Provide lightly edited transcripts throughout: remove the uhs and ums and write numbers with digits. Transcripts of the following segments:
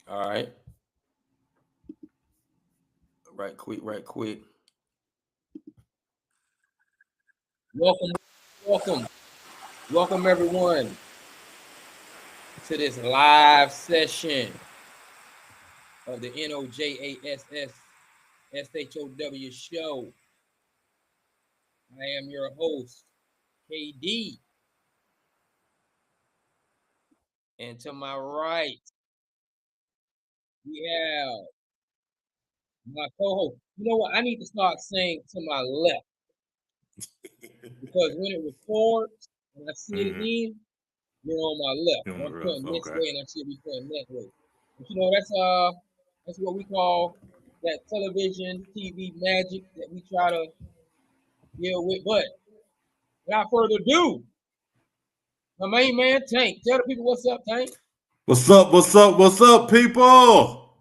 All right. Right quick, right quick. Welcome, welcome, welcome everyone to this live session of the NOJASSSHOW show. I am your host, KD. And to my right, we have my co-host. You know what? I need to start saying to my left because when it records and I see it Mm-hmm. again, you're on my left. On And the I'm rough. pointing this Okay. way and I should be pointing that way. But you know, that's what we call that television TV magic that we try to deal with. But without further ado, my main man Tank. Tell the people what's up, Tank. What's up? What's up? What's up, people?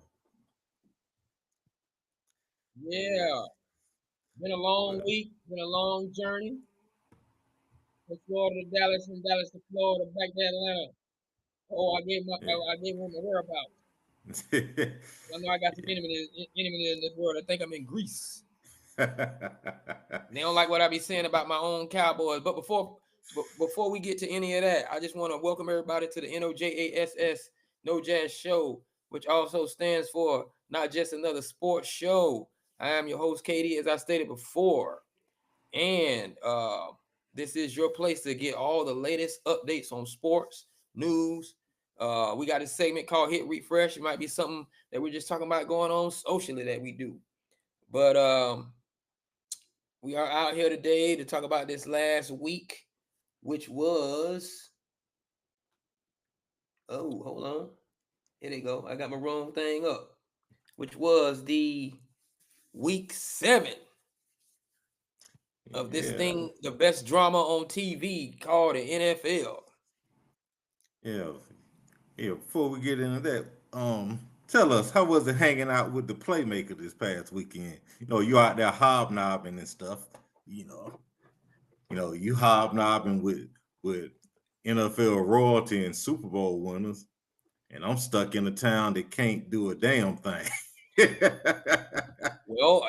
Yeah. Yeah. Been a long Well, week, been a long journey. From Florida to Dallas, from Dallas to Florida, back to Atlanta. Oh, I gave him the whereabouts. yeah. I know I got some enemy in this world. I think I'm in Greece. They don't like what I be saying about my own Cowboys. But before we get to any of that, I just want to welcome everybody to the NOJASS No Jazz Show, which also stands for not just another sports show. I am your host, Katie, as I stated before. And this is your place to get all the latest updates on sports, news. We got a segment called Hit Refresh. It might be something that we're just talking about going on socially that we do. But we are out here today to talk about this last week, which was hold on. Here they go. I got my wrong thing up. Which was the week 7 of this thing, the best drama on TV called the NFL. Yeah. Yeah. Before we get into that, tell us how was it hanging out with the playmaker this past weekend? You out there hobnobbing and stuff. You know, you hobnobbing with NFL royalty and Super Bowl winners, and I'm stuck in a town that can't do a damn thing. Well,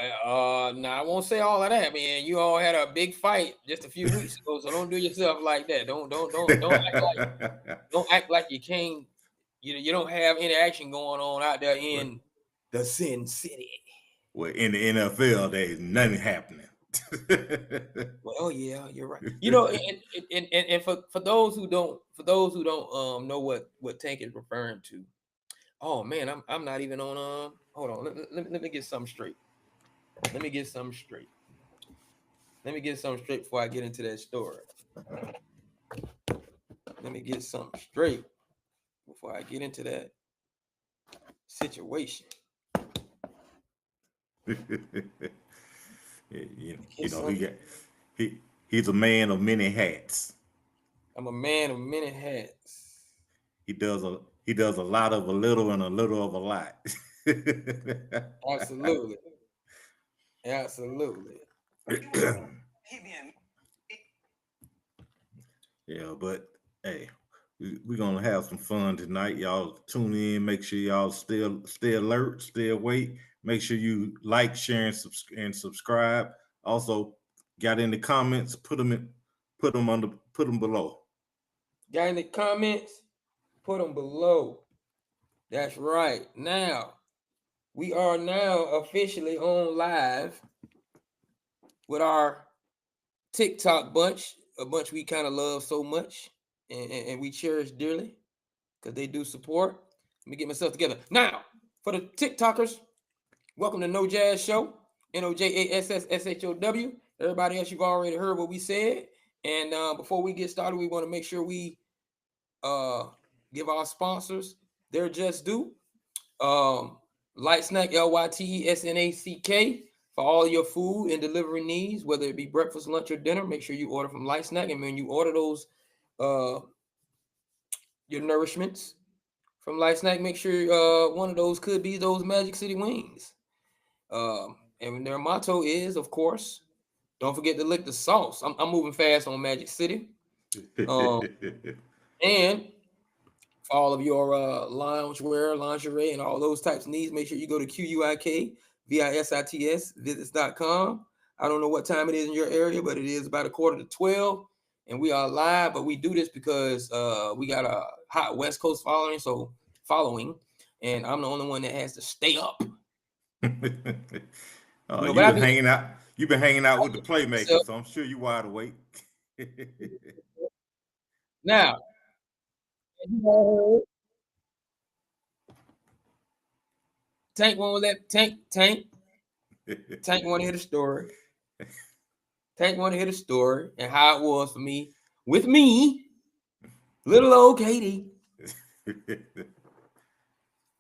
now I won't say all of that, man. You all had a big fight just a few weeks ago, so don't do yourself like that. Don't act like you can't. You don't have any action going on out there well, in the Sin City. well, in the NFL, there's nothing happening. Well, yeah, you're right. You know, and for those who don't know what Tank is referring to. Oh man, I'm not even on hold on. Let me get something straight. Let me get something straight. Let me get something straight before I get into that story. Let me get something straight before I get into that situation. you Get know, some. he he's a man of many hats. I'm a man of many hats. He does a lot of a little and a little of a lot. Absolutely, absolutely. Yeah, but hey, we're gonna have some fun tonight. Y'all tune in. Make sure y'all still stay alert, stay awake. Make sure you like, share, and subscribe. Also, got in the comments. Put them below. Got any comments? Put them below. That's right. Now we are now officially on live with our TikTok bunch, a bunch we kind of love so much and we cherish dearly because they do support. Let me get myself together. Now, for the TikTokers, welcome to No Jazz Show, NOJASSSHOW. Everybody else, you've already heard what we said. And before we get started, we want to make sure we uh, give our sponsors their just due. Light Snack, LYTESNACK, for all your food and delivery needs, whether it be breakfast, lunch, or dinner. Make sure you order from Light Snack. And when you order those, uh, your nourishments from Light Snack, make sure one of those could be those Magic City wings. And their motto is, of course, don't forget to lick the sauce. I'm moving fast on Magic City. Um, and For all of your loungewear, lingerie, and all those types of needs, make sure you go to QUIKVISITS visits.com. I don't know what time it is in your area, but it is about 11:45, and we are live. But we do this because we got a hot West Coast following, and I'm the only one that has to stay up. You've been hanging out. You've been hanging out with the playmakers, so I'm sure you're wide awake. Now, Tank won't let Tank want to hear the story. Tank want to hear the story and how it was for me with me, little old Katie,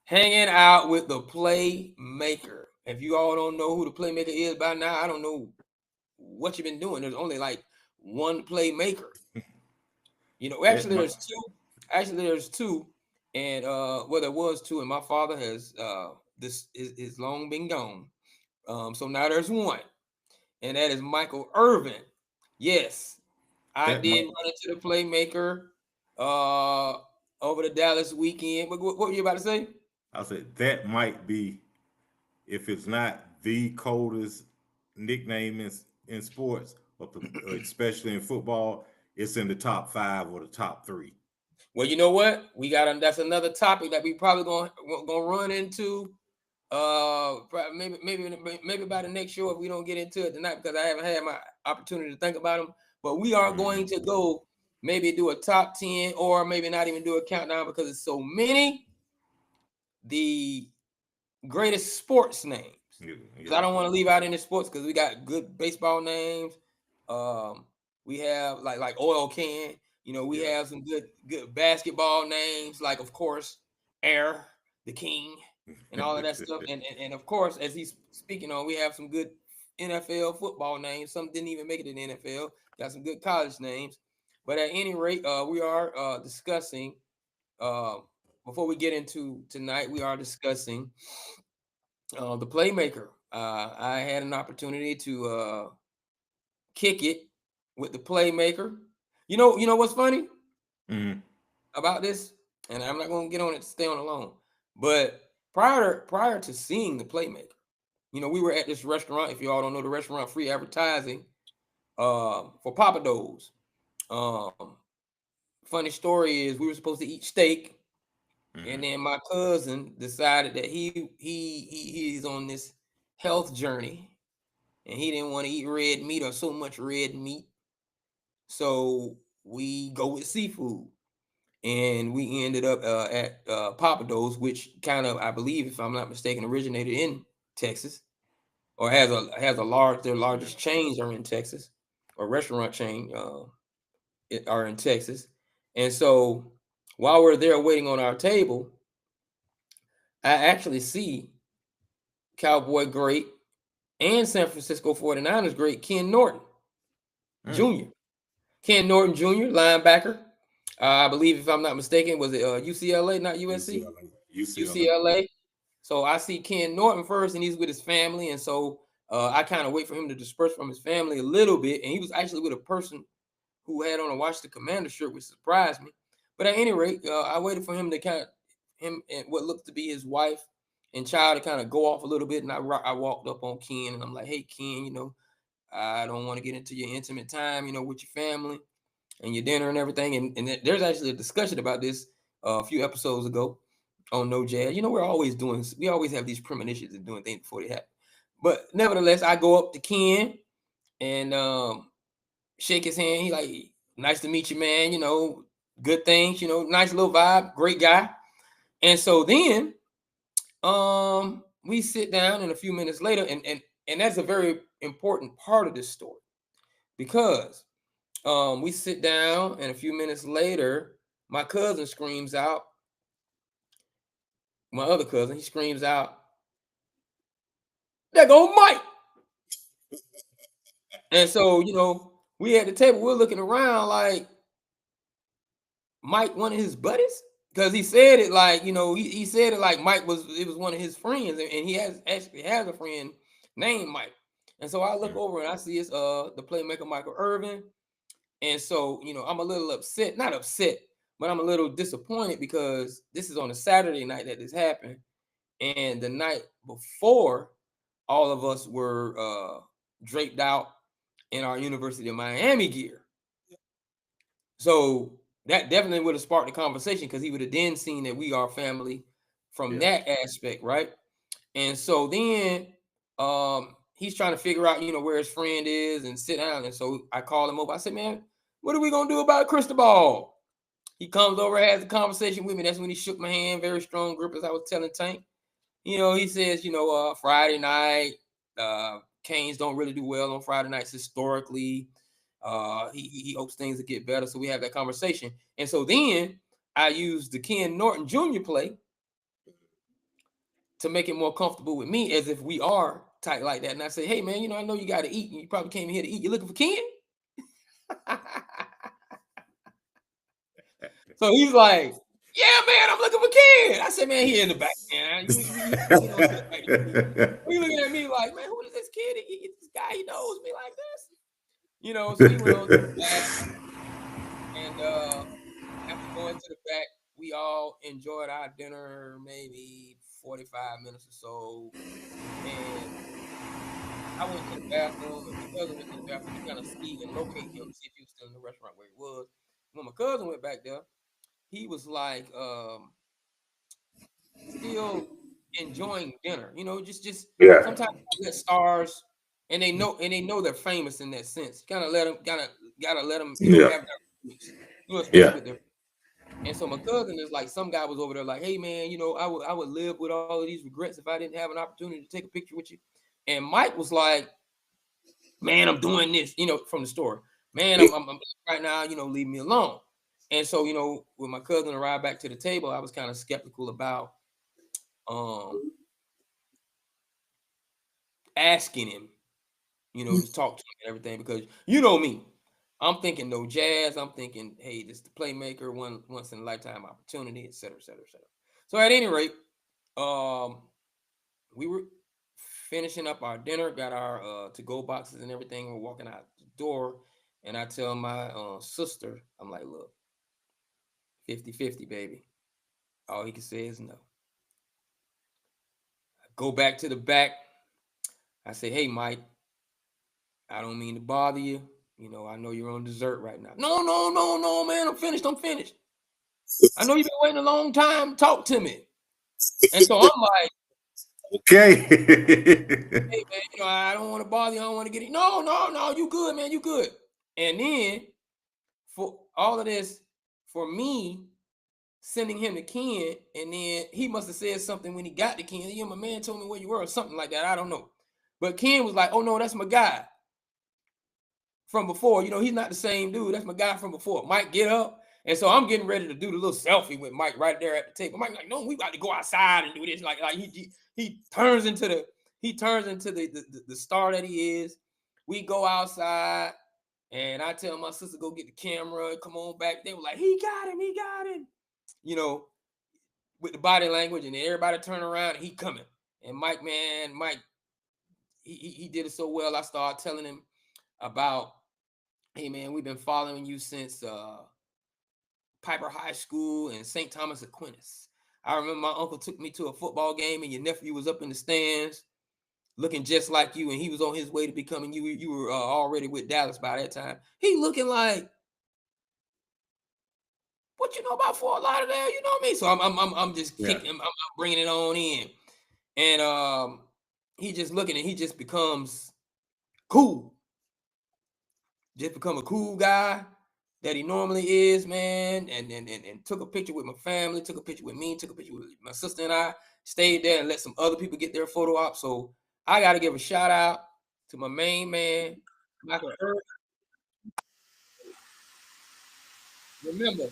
hanging out with the playmaker. If you all don't know who the playmaker is by now, I don't know what you've been doing. There's only like one playmaker. You know, actually there's two. And well, there was two, and my father has this is long been gone. So now there's one, and that is Michael Irvin. Yes, I did run into the playmaker over the Dallas weekend. What were you about to say? I said that might be, if it's not the coldest nickname in sports, especially in football, it's in the top 5 or the top 3. Well, you know what? That's another topic that we probably gonna run into. Maybe by the next show if we don't get into it tonight, because I haven't had my opportunity to think about them. But we are going to go maybe do a top 10, or maybe not even do a countdown because it's so many. The greatest sports names. Because I don't want to leave out any sports, because we got good baseball names. We have like Oil Can. You know, we have some good basketball names, like, of course, Air, the King, and all of that stuff. And of course, as he's speaking on, we have some good NFL football names. Some didn't even make it in the NFL. Got some good college names. But at any rate, we are discussing, before we get into tonight, we are discussing the playmaker. I had an opportunity to kick it with the playmaker. You know what's funny about this? And I'm not going to get on it to stay on alone. But prior to seeing the playmaker, you know, we were at this restaurant. If you all don't know the restaurant, free advertising for Papa Do's. Funny story is we were supposed to eat steak, and then my cousin decided that he's on this health journey, and he didn't want to eat red meat or so much red meat. So we go with seafood, and we ended up at Papa Do's, which kind of, I believe, if I'm not mistaken, originated in Texas, or has their largest chains are in Texas, or restaurant chain are in Texas. And so while we're there waiting on our table, I actually see Cowboy great and San Francisco 49ers great Ken Norton Jr. Ken Norton Jr., linebacker. I believe, if I'm not mistaken, was it UCLA, not USC? UCLA. So I see Ken Norton first, and he's with his family. And so I kind of wait for him to disperse from his family a little bit. And he was actually with a person who had on a Washington Commander shirt, which surprised me. But at any rate, I waited for him to him and what looked to be his wife and child to kind of go off a little bit. And I walked up on Ken, and I'm like, hey, Ken, you know, I don't want to get into your intimate time, you know, with your family and your dinner and everything. And there's actually a discussion about this a few episodes ago on No Jazz. You know, we always have these premonitions of doing things before they happen. But nevertheless, I go up to Ken and shake his hand. He like, nice to meet you, man. You know, good things, you know, nice little vibe, great guy. And so then we sit down, and a few minutes later, and that's a very important part of this story, because we sit down, and a few minutes later, my cousin screams out, my other cousin, he screams out, there go Mike. And so, you know, we at the table, we're looking around like, Mike, one of his buddies? Because he said it like, you know, he said it like Mike was one of his friends, and he actually has a friend named Mike. And so I look over and I see it's the playmaker Michael Irvin. And so, you know, I'm a little upset, not upset, but I'm a little disappointed because this is on a Saturday night that this happened, and the night before, all of us were draped out in our University of Miami gear. So that definitely would have sparked the conversation because he would have then seen that we are family from that aspect, right? And so then he's trying to figure out, where his friend is and sit down. And so I called him over. I said, man, what are we gonna do about Cristobal? He comes over, has a conversation with me. That's when he shook my hand, very strong grip, as I was telling Tank. He says, Friday night, Canes don't really do well on Friday nights historically. He hopes things will get better. So we have that conversation. And so then I used the Ken Norton Jr. play to make it more comfortable with me, as if we are tight like that. And I say, hey, man, I know you got to eat. And you probably came here to eat. You looking for Ken? So he's like, yeah, man, I'm looking for Ken. I said, man, he in the back, man. We looking at me like, man, who is this kid? This guy, he knows me like this. So he went on to the back. And after going to the back, we all enjoyed our dinner, maybe 45 minutes or so. And I went to the bathroom, and my cousin went to the bathroom to kind of see and locate him, see if he was still in the restaurant where he was. When my cousin went back there, he was like still enjoying dinner. Just sometimes let stars, and they know they're famous in that sense. Gotta let them have their especially with their. And so my cousin is like, some guy was over there like, hey man, I would live with all of these regrets if I didn't have an opportunity to take a picture with you. And Mike was like, man, I'm doing this, from the store. Man, I'm right now, leave me alone. And so, when my cousin arrived back to the table, I was kind of skeptical about asking him, to talk to him and everything, because me. I'm thinking no jazz. I'm thinking, hey, this is the playmaker, once in a lifetime opportunity, et cetera, et cetera, et cetera. So at any rate, we were finishing up our dinner, got our to-go boxes and everything. We're walking out the door, and I tell my sister, I'm like, look, 50-50, baby. All he can say is no. I go back to the back. I say, hey, Mike, I don't mean to bother you. I know you're on dessert right now. No, man, I'm finished. I know you've been waiting a long time. Talk to me. And so I'm like, okay. hey, man, I don't want to bother you. I don't want to get it. No, you good, man. You good. And then for all of this, for me, sending him to Ken, and then he must have said something when he got to Ken. My man told me where you were or something like that. I don't know. But Ken was like, oh, no, that's my guy from before. He's not the same dude. That's my guy from before. Mike, get up. And so I'm getting ready to do the little selfie with Mike right there at the table. Mike like, no, we about to go outside and do this. Like he turns into the star that he is. We go outside, and I tell my sister, go get the camera, come on back. They were like, he got him. With the body language, and everybody turn around and he coming. And Mike, he did it so well. I started telling him about, hey man, we've been following you since Piper High School and St. Thomas Aquinas. I remember my uncle took me to a football game, and your nephew was up in the stands looking just like you, and he was on his way to becoming you. You were already with Dallas by that time. He looking like, what you know about Fort Lauderdale? You know what I mean? So I'm just kicking him. I'm bringing it on in, and he just looking, and he just becomes cool. Just become a cool guy that he normally is, man. And took a picture with my family, took a picture with me, took a picture with my sister and I. Stayed there and let some other people get their photo op. So I got to give a shout out to my main man, Michael Earp. Remember,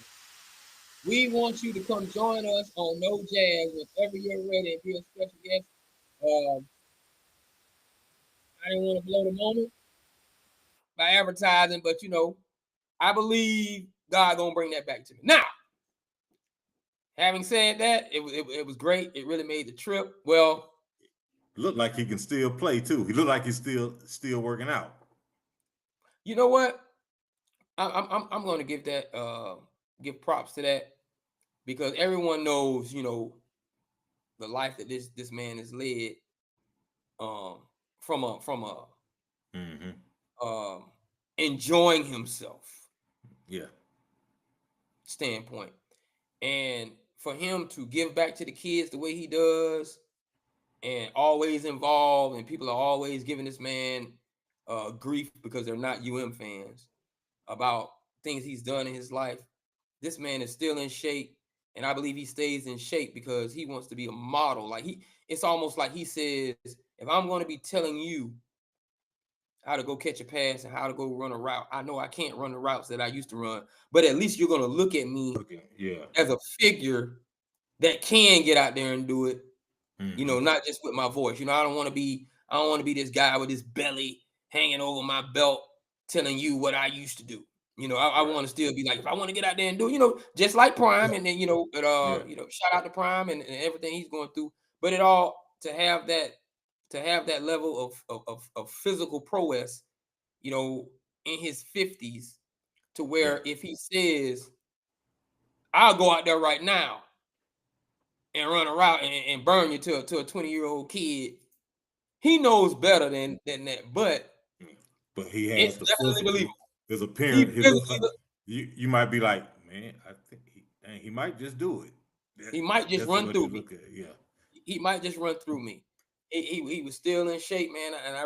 we want you to come join us on No Jazz whenever you're ready and be a special guest. I didn't want to blow the moment by advertising, but I believe God gonna bring that back to me. Now, having said that, it was great. It really made the trip. Well, looked like he can still play too. He looked like he's still working out. You know what? I'm going to give that give props to that because everyone knows, you know, the life that this man has led from a enjoying himself Yeah. standpoint. And for him to give back to the kids the way he does and always involved, and people are always giving this man grief because they're not fans about things he's done in his life. This man is still in shape, and I believe he stays in shape because he wants to be a model. Like it's almost like he says, if I'm going to be telling you how to go catch a pass and how to go run a route, I know I can't run the routes that I used to run, but at least you're going to look at me as a figure that can get out there and do it. You know, not just with my voice. You know, I don't want to be this guy with his belly hanging over my belt telling you what I used to do. You know, I want to still be like, if I want to get out there and do, you know, just like Prime, and then you know, but you know, shout out to Prime and everything he's going through. But it all to have that level of physical prowess, you know, in his 50s, to where if he says, I'll go out there right now and run a route and burn you to a 20-year-old kid, he knows better than that. But he has the physical. His appearance. You might be like, man, I think he might just do it. He might just run through me. Yeah. He might just run through me. He was still in shape, man, and I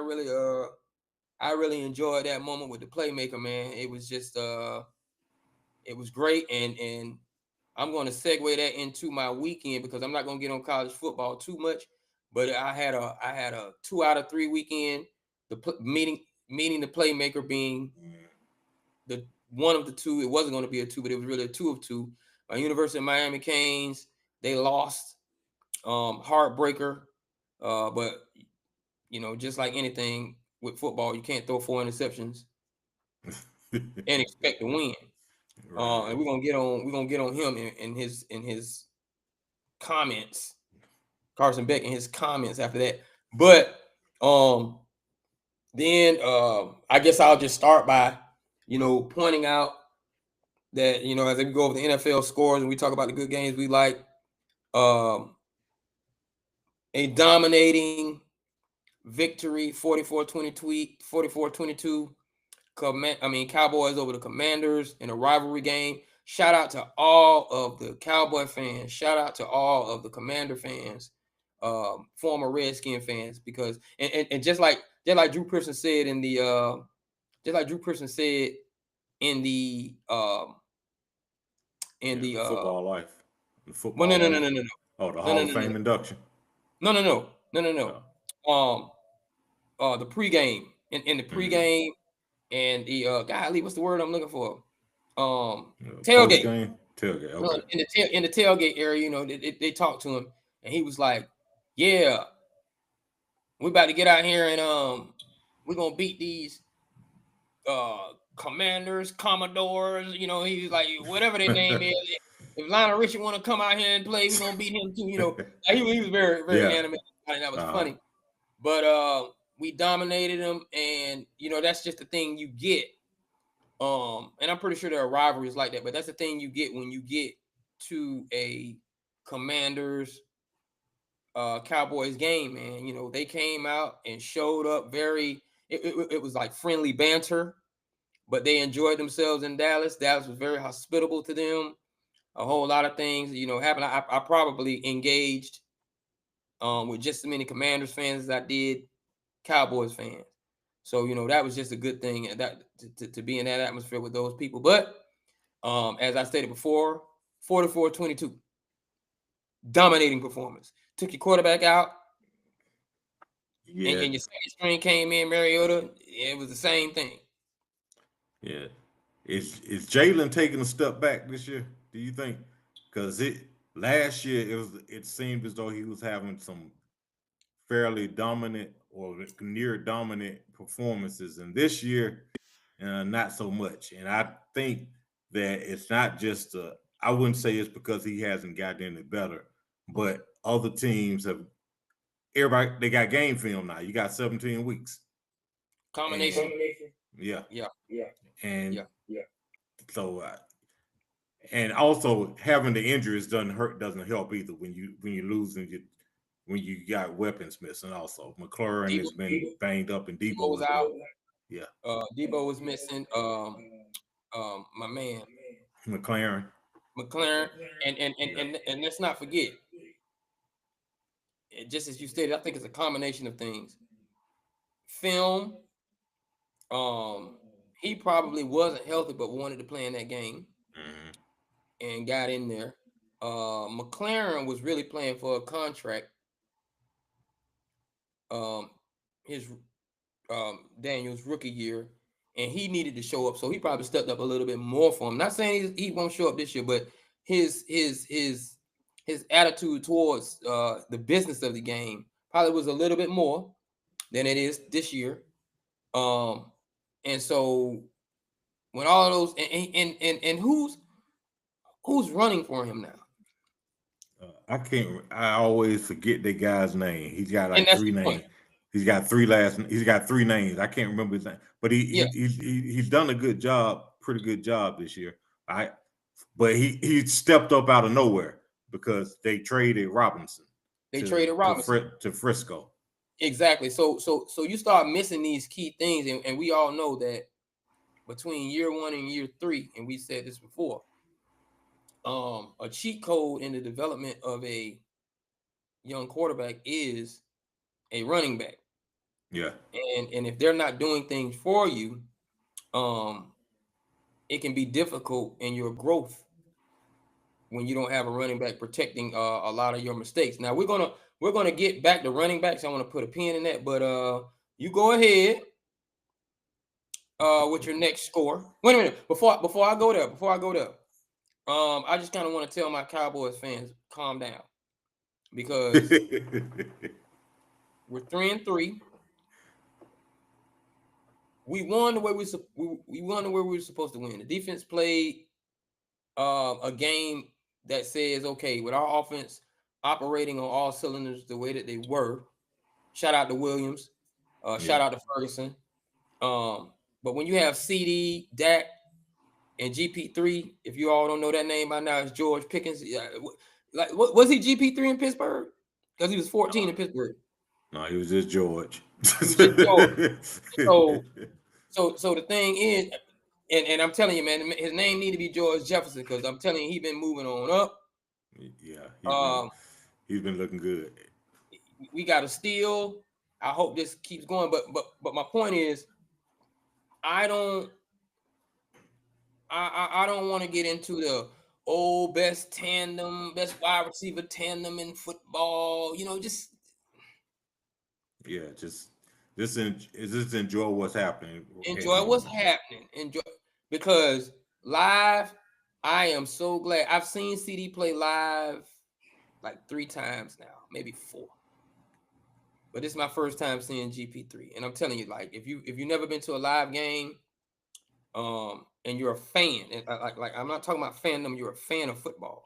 really enjoyed that moment with the playmaker, man. It was just it was great, and I'm going to segue that into my weekend because I'm not going to get on college football too much. But I had a 2 out of 3 weekend. Meeting the playmaker being the one of the two. It wasn't going to be a 2, but it was really a 2 of 2. My University of Miami Canes, they lost, heartbreaker. But you know, just like anything with football, you can't throw 4 interceptions and expect to win. And we're gonna get on him in his comments, Carson Beck in his comments after that. But then I guess I'll just start by, you know, pointing out that, you know, as we go over the NFL scores and we talk about the good games we like, a dominating victory, 44-22. Cowboys over the Commanders in a rivalry game. Shout out to all of the Cowboy fans. Shout out to all of the Commander fans, former Redskin fans, because and just like Drew Pearson said in the Football Life. The football. No. Oh, the Hall of Fame induction. No. The pregame in the pregame. And the golly, what's the word I'm looking for? Tailgate. Tailgate. Okay. In the tailgate area, you know, they talked to him, and he was like, "Yeah, we about to get out here and we're gonna beat these Commanders, Commodores." You know, he's like, whatever their name is. If Lionel Richie want to come out here and play, we're gonna beat him too. You know, he was very animated. That was funny, but we dominated them, and you know that's just the thing you get. And I'm pretty sure there are rivalries like that, but that's the thing you get when you get to a Commanders Cowboys game, man. You know, they came out and showed up it was like friendly banter, but they enjoyed themselves in Dallas. Dallas was very hospitable to them. A whole lot of things, you know, happened. I probably engaged with just as many Commanders fans as I did Cowboys fans. So, you know, that was just a good thing that to be in that atmosphere with those people. But as I stated before, 44-22, dominating performance. Took your quarterback out, and your second string came in, Mariota. It was the same thing. Yeah. Is Jalen taking a step back this year, do you think? Because last year it seemed as though he was having some fairly dominant or near dominant performances, and this year not so much. And I think that it's not just I wouldn't say it's because he hasn't gotten any better, but other teams have they got game film now. You got 17 weeks. Combination. Yeah. Yeah. And so and also having the injuries doesn't help either when you lose and when you got weapons missing. Also, McLaurin has been banged up, and Debo was out. Yeah, Debo was missing. My man McLaren, and let's not forget, just as you stated, I think it's a combination of things. Film. He probably wasn't healthy, but wanted to play in that game and got in there. McLaren was really playing for a contract. His Daniel's rookie year, and he needed to show up, so he probably stepped up a little bit more for him. Not saying he won't show up this year, but his attitude towards the business of the game probably was a little bit more than it is this year. And so when all of those and who's running for him now? I always forget that guy's name. He's got like 3 names. Point. He's got 3 names. I can't remember his name, but he's done a good job, pretty good job this year. But he stepped up out of nowhere because they traded Robinson. To Frisco. Exactly. So you start missing these key things, and we all know that between year 1 and year 3, and we said this before, a cheat code in the development of a young quarterback is a running back. Yeah. And if they're not doing things for you, it can be difficult in your growth when you don't have a running back protecting a lot of your mistakes. Now we're gonna get back to running backs. I want to put a pin in that, but you go ahead with your next score. Wait a minute, before I go there, I just kind of want to tell my Cowboys fans, calm down, because we're 3-3. We won the way we won the way we were supposed to win. The defense played a game that says, okay, with our offense operating on all cylinders the way that they were. Shout out to Williams. Shout out to Ferguson. But when you have CD, Dak, and GP3, if you all don't know that name by now, it's George Pickens. Like, was he GP3 in Pittsburgh? Because he was 14 in Pittsburgh. No, he was just George. So the thing is, and I'm telling you, man, his name need to be George Jefferson, because I'm telling you, he's been moving on up. Yeah, he's been looking good. We got a steal. I hope this keeps going, but my point is, I don't want to get into the best wide receiver tandem in football. Just enjoy what's happening. Enjoy what's happening. Enjoy, because live, I am so glad. I've seen CD play live like 3 times now, maybe 4. But this is my first time seeing GP3, and I'm telling you, like, if you've never been to a live game, and you're a fan, and like I'm not talking about fandom, you're a fan of football.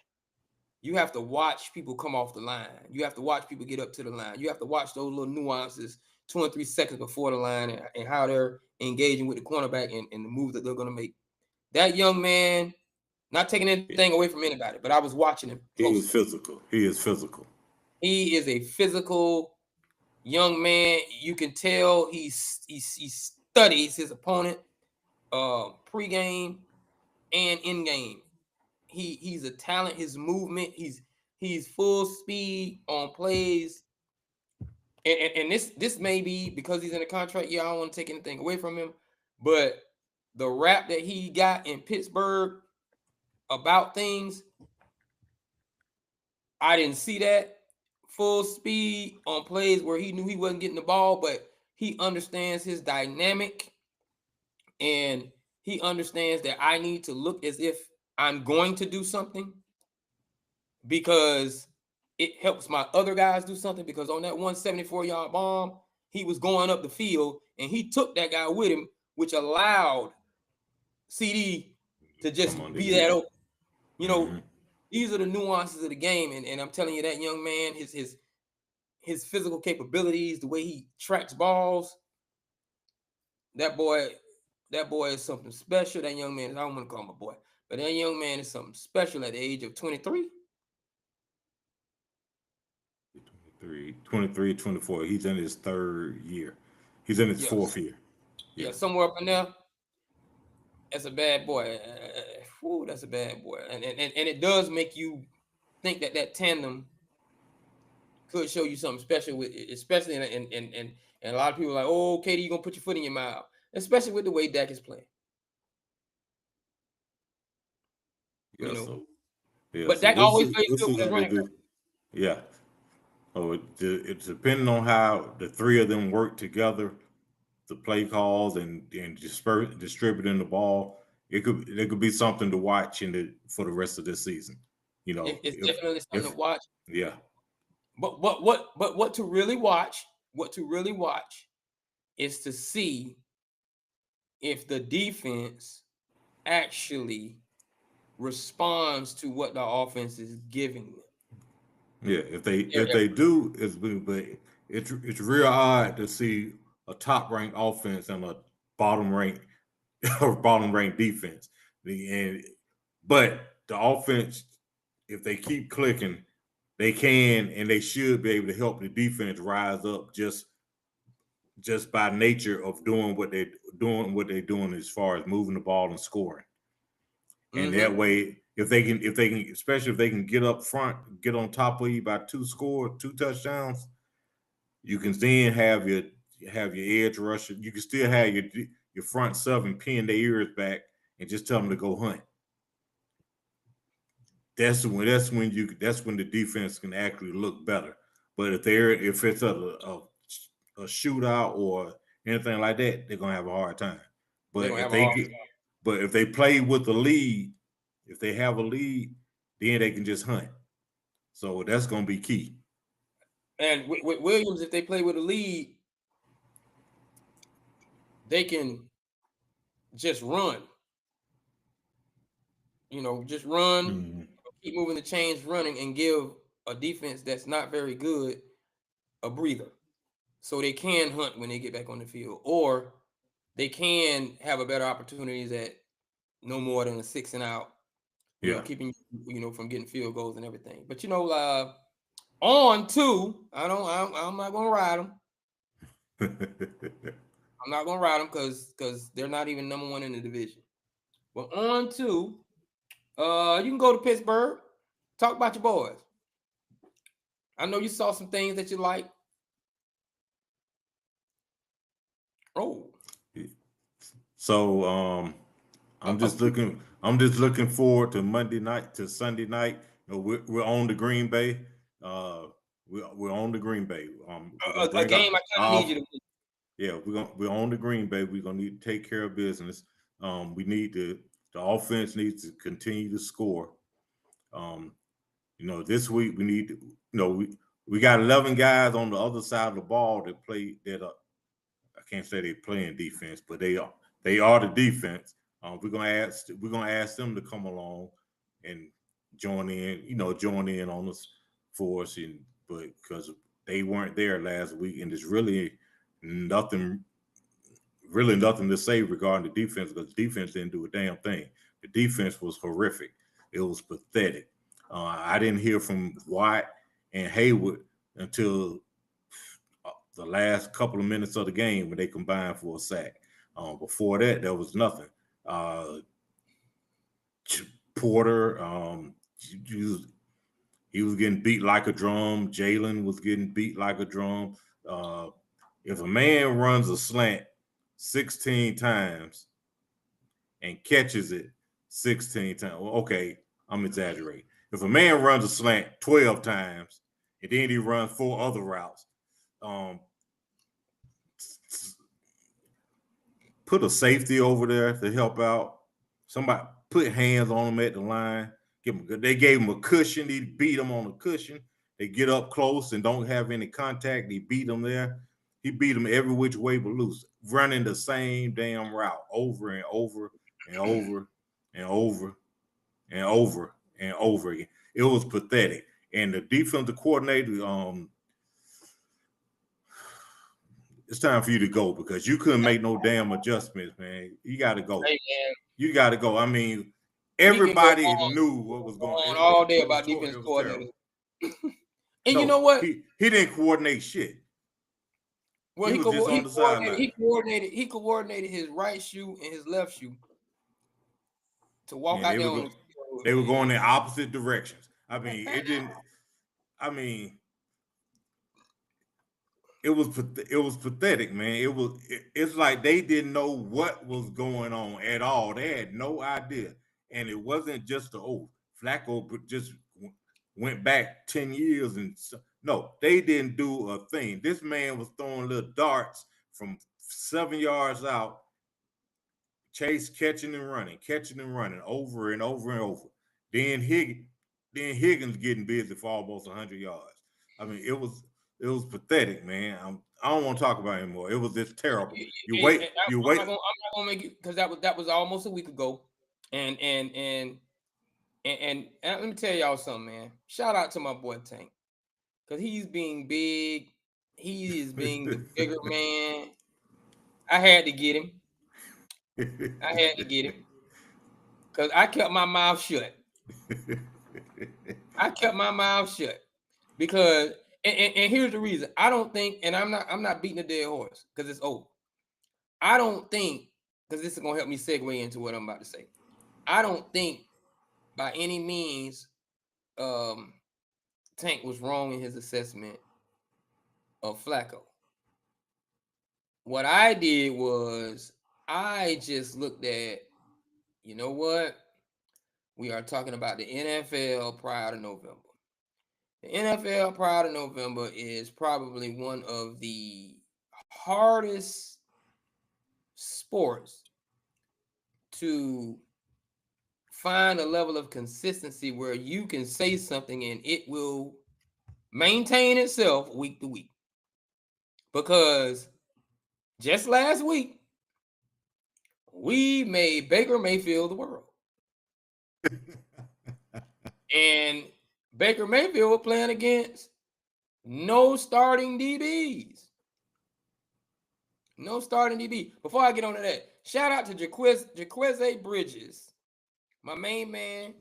You have to watch people come off the line. You have to watch people get up to the line. You have to watch those little nuances 2 and 3 seconds before the line, and how they're engaging with the cornerback and the moves that they're going to make. That young man, not taking anything away from anybody, but I was watching him closely. He is physical. He is a physical young man. You can tell he studies his opponent pre-game and in-game. He's a talent. His movement, he's full speed on plays. And this may be because he's in a contract year. I don't want to take anything away from him, but the rap that he got in Pittsburgh about things, I didn't see that. Full speed on plays where he knew he wasn't getting the ball, but he understands his dynamic, and he understands that I need to look as if I'm going to do something, because it helps my other guys do something. Because on that 174-yard bomb, he was going up the field, and he took that guy with him, which allowed CD to just be that open. These are the nuances of the game, and I'm telling you, that young man, his physical capabilities, the way he tracks balls, that boy is something special. That young man, I don't want to call him a boy, But that young man is something special at the age of 23. 23, 24. He's in his third year. He's in his fourth year. Yeah, somewhere up in there. That's a bad boy. Whew, that's a bad boy. And it does make you think that tandem could show you something special, with, especially and a lot of people are like, oh, Katie, you're going to put your foot in your mouth, especially with the way Dak is playing. Yeah, so, but so Dak always plays good with his running back. Yeah. So it's depending on how the three of them work together, the play calls and distributing the ball. There could be something to watch for the rest of this season. It's definitely something to watch. Yeah. But what to really watch? What to really watch is to see if the defense actually responds to what the offense is giving them. Yeah, if they do, it's real odd to see a top ranked offense and a bottom ranked defense. But the offense, if they keep clicking, they can and they should be able to help the defense rise up just by nature of doing what they're doing as far as moving the ball and scoring. And that way, if they can, especially if they can get up front, get on top of you by 2 touchdowns, you can then have your edge rusher. You can still have your front seven pin their ears back and just tell them to go hunt. That's when the defense can actually look better. But if it's a shootout or anything like that, they're gonna have a hard time. But if they play with the lead, if they have a lead, then they can just hunt. So that's gonna be key. And with Williams, if they play with a lead, they can just run. Just run, keep moving the chains, running, and give a defense that's not very good a breather, so they can hunt when they get back on the field, or they can have a better opportunities at no more than a 6 and out. Keeping from getting field goals and everything. But on to I'm not gonna ride them. I'm not gonna ride them because they're not even number one in the division. But on to you can go to Pittsburgh, talk about your boys. I know you saw some things that you like. Oh. So I'm just looking forward to Monday night to Sunday night. We're on the Green Bay. We're on the Green Bay. A game I kind of need you to win. Yeah, we're on the Green Bay. We're gonna need to take care of business. We need the offense needs to continue to score. This week we need to, we got 11 guys on the other side of the ball that play that. I can't say they're playing defense, but they are the defense. We're gonna ask them to come along and join in on us for us, but because they weren't there last week, and there's really nothing to say regarding the defense because the defense didn't do a damn thing. The defense was horrific. It was pathetic. I didn't hear from Watt and Hayward until the last couple of minutes of the game when they combined for a sack. Before that, there was nothing. Porter, he was getting beat like a drum. Jalen was getting beat like a drum. If a man runs a slant 16 times and catches it 16 times, well, okay, I'm exaggerating. If a man runs a slant 12 times and then he runs 4 other routes, put a safety over there to help out. Somebody put hands on him at the line. They gave him a cushion. He beat him on the cushion. They get up close and don't have any contact. He beat him there. He beat him every which way but loose, running the same damn route over and over and over and over and over and over again. It was pathetic. And the defensive coordinator, it's time for you to go because you couldn't make no damn adjustments, man. You got to go. Hey, you got to go. I mean, everybody knew what was going on all day about Detroit, defense coordinators. And no, you know what? He didn't coordinate shit. Well, he was just on the sideline. He coordinated his right shoe and his left shoe to walk out there on the field. They were going in opposite directions. I mean, it didn't. I mean, it was pathetic, man. It's like they didn't know what was going on at all. They had no idea, and it wasn't just Flacco just went back 10 years and no, they didn't do a thing. This man was throwing little darts from 7 yards out, Chase catching and running over and over and over. Then Higgins getting busy for almost 100 yards. I mean, it was pathetic, man. I don't want to talk about it anymore. It was just terrible. You wait. I'm not gonna make it because that was almost a week ago, and let me tell y'all something, man. Shout out to my boy Tank, because he's being big. He is being the bigger man. I had to get him. Because I kept my mouth shut. Because and here's the reason. I don't think, and I'm not beating a dead horse because it's over. I don't think, because this is gonna help me segue into what I'm about to say. I don't think by any means Tank was wrong in his assessment of Flacco. What I did was I just looked at, you know what? We are talking about the NFL prior to November. The NFL prior to November is probably one of the hardest sports to find a level of consistency where you can say something and it will maintain itself week to week. Because just last week, we made Baker Mayfield the world. And Baker Mayfield was playing against no starting DBs. No starting DB. Before I get on to that, shout out to Jaqueze Bridges, my main man,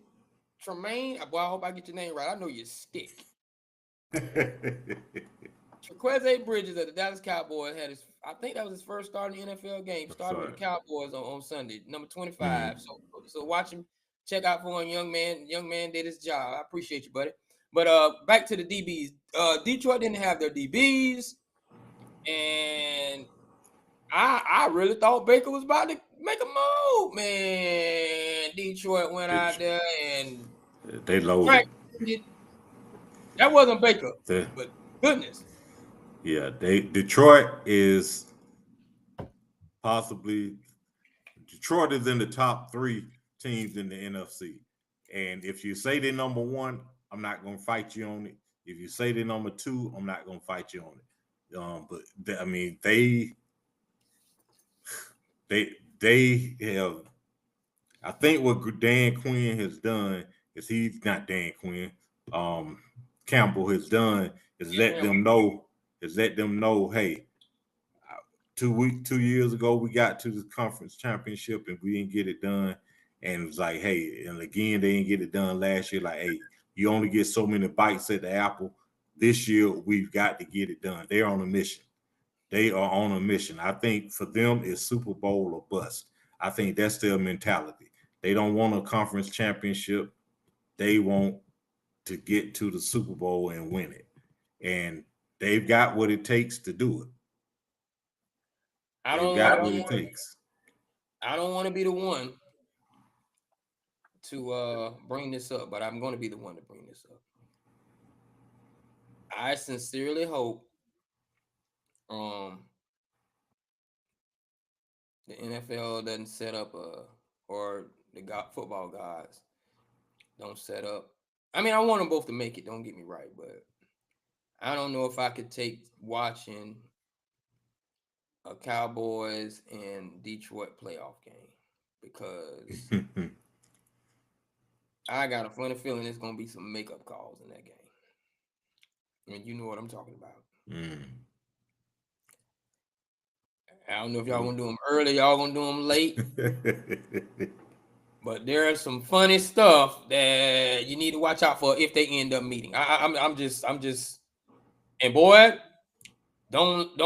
Tremaine. Boy, I hope I get your name right. I know you stick. Jaqueze Bridges of the Dallas Cowboys had I think that was his first start in the NFL game. Started with the Cowboys on Sunday, number 25. So watch him. Check out for a young man. Young man did his job. I appreciate you, buddy. But back to the DBs. Detroit didn't have their DBs, and I really thought Baker was about to make a move, man. Detroit went out there and they loaded. That wasn't Baker, but goodness. Yeah, Detroit is possibly Detroit is in the top 3 teams in the NFC. And if you say they're number 1, I'm not going to fight you on it. If you say they're number 2, I'm not going to fight you on it. But I mean, they have. I think what Dan Quinn has done is he's not Dan Quinn. Campbell has done is let them know. Hey, 2 years ago we got to the conference championship and we didn't get it done. And it was like, hey, and again they didn't get it done last year. Like, hey, you only get so many bites at the apple. This year we've got to get it done. They're on a mission. I think for them it's Super Bowl or bust. I think that's their mentality. They don't want a conference championship. They want to get to the Super Bowl and win it. And they've got what it takes to do it. I don't want to be the one to bring this up, but I'm going to be the one to bring this up. I sincerely hope the NFL doesn't set up or the football guys don't set up. I mean, I want them both to make it. Don't get me right, but I don't know if I could take watching a Cowboys and Detroit playoff game because I got a funny feeling there's gonna be some makeup calls in that game. I mean, you know what I'm talking about. I don't know if y'all gonna do them early, y'all gonna do them late. But there is some funny stuff that you need to watch out for if they end up meeting. I'm just, and boy, don't,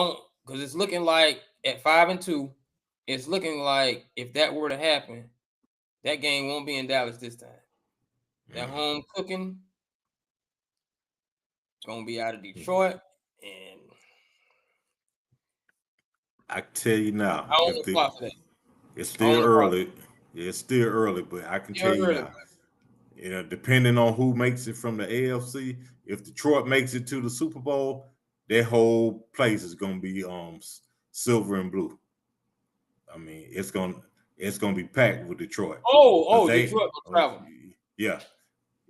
because it's looking like at 5-2, it's looking like if that were to happen, that game won't be in Dallas this time. That home cooking gonna be out of Detroit, and I tell you now, I if don't the plot for that. it's still early, it's still early, but I can tell you Early. now, depending on who makes it from the AFC, if Detroit makes it to the Super Bowl, their whole place is gonna be silver and blue. I mean, it's gonna be packed with Detroit. Detroit will travel. Yeah,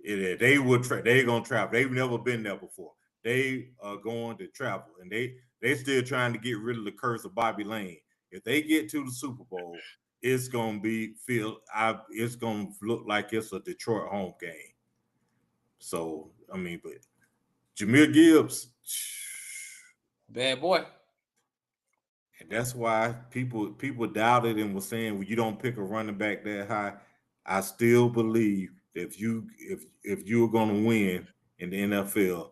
they would. They're gonna travel. They've never been there before. They are going to travel, and they still trying to get rid of the curse of Bobby Lane. If they get to the Super Bowl, it's gonna it's gonna look like it's a Detroit home game. So I mean, but Jahmyr Gibbs, Bad boy. and that's why people doubted and were saying, well, you don't pick a running back that high. I still believe that if you're going to win in the NFL,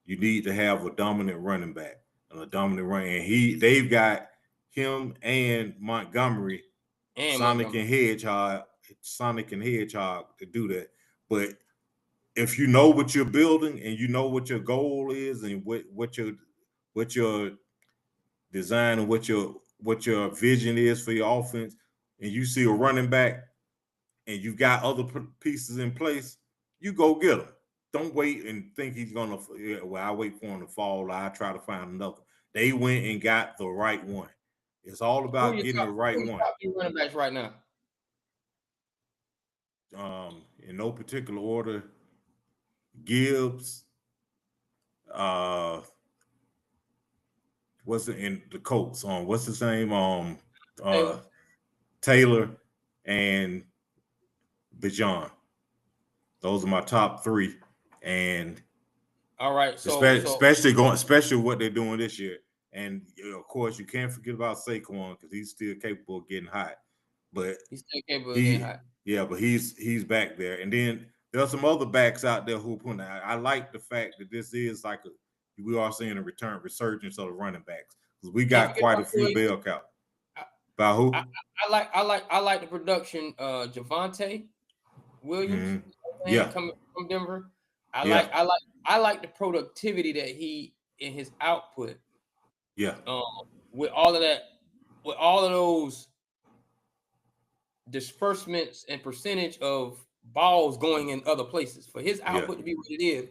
you need to have a dominant running back and a dominant run. And they've got him and Montgomery, Sonic and Hedgehog to do that. But if you know what you're building and you know what your goal is and what your design and what your vision is for your offense, and you see a running back and you've got other pieces in place, you go get him. Don't wait and think he's gonna. Well, I wait for him to fall. I try to find another. They went and got the right one. It's all about getting the right one. Top running backs right now. In no particular order. Gibbs. What's it in the Colts? What's his name? Taylor and Bijan. Those are my top three. And all right, especially what they're doing this year. And of course, you can't forget about Saquon because he's still capable of getting hot. But he's still capable of getting hot. Yeah, but he's back there. And then there are some other backs out there who put. I like the fact that this is like we are seeing a resurgence of the running backs because we got quite a few bell cow. By who? I like the production. Javonte Williams, coming from Denver. I like the productivity that he in his output. Yeah. With all of those disbursements and percentage of balls going in other places for his output to be what it is,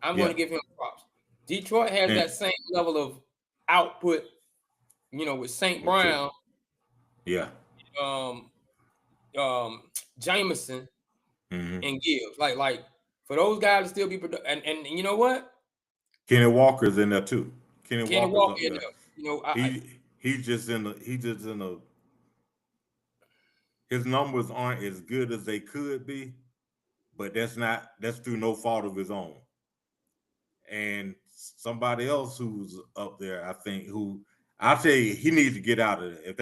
I'm going to give him props. Detroit has that same level of output, with St. Brown. Yeah. Jameson and Gibbs. Like for those guys to still be and you know what? Kenny Walker's in there too. Kenny Walker's in there. He's just in a his numbers aren't as good as they could be, but that's through no fault of his own. And somebody else who's up there, I think, I'll tell you, he needs to get out of there.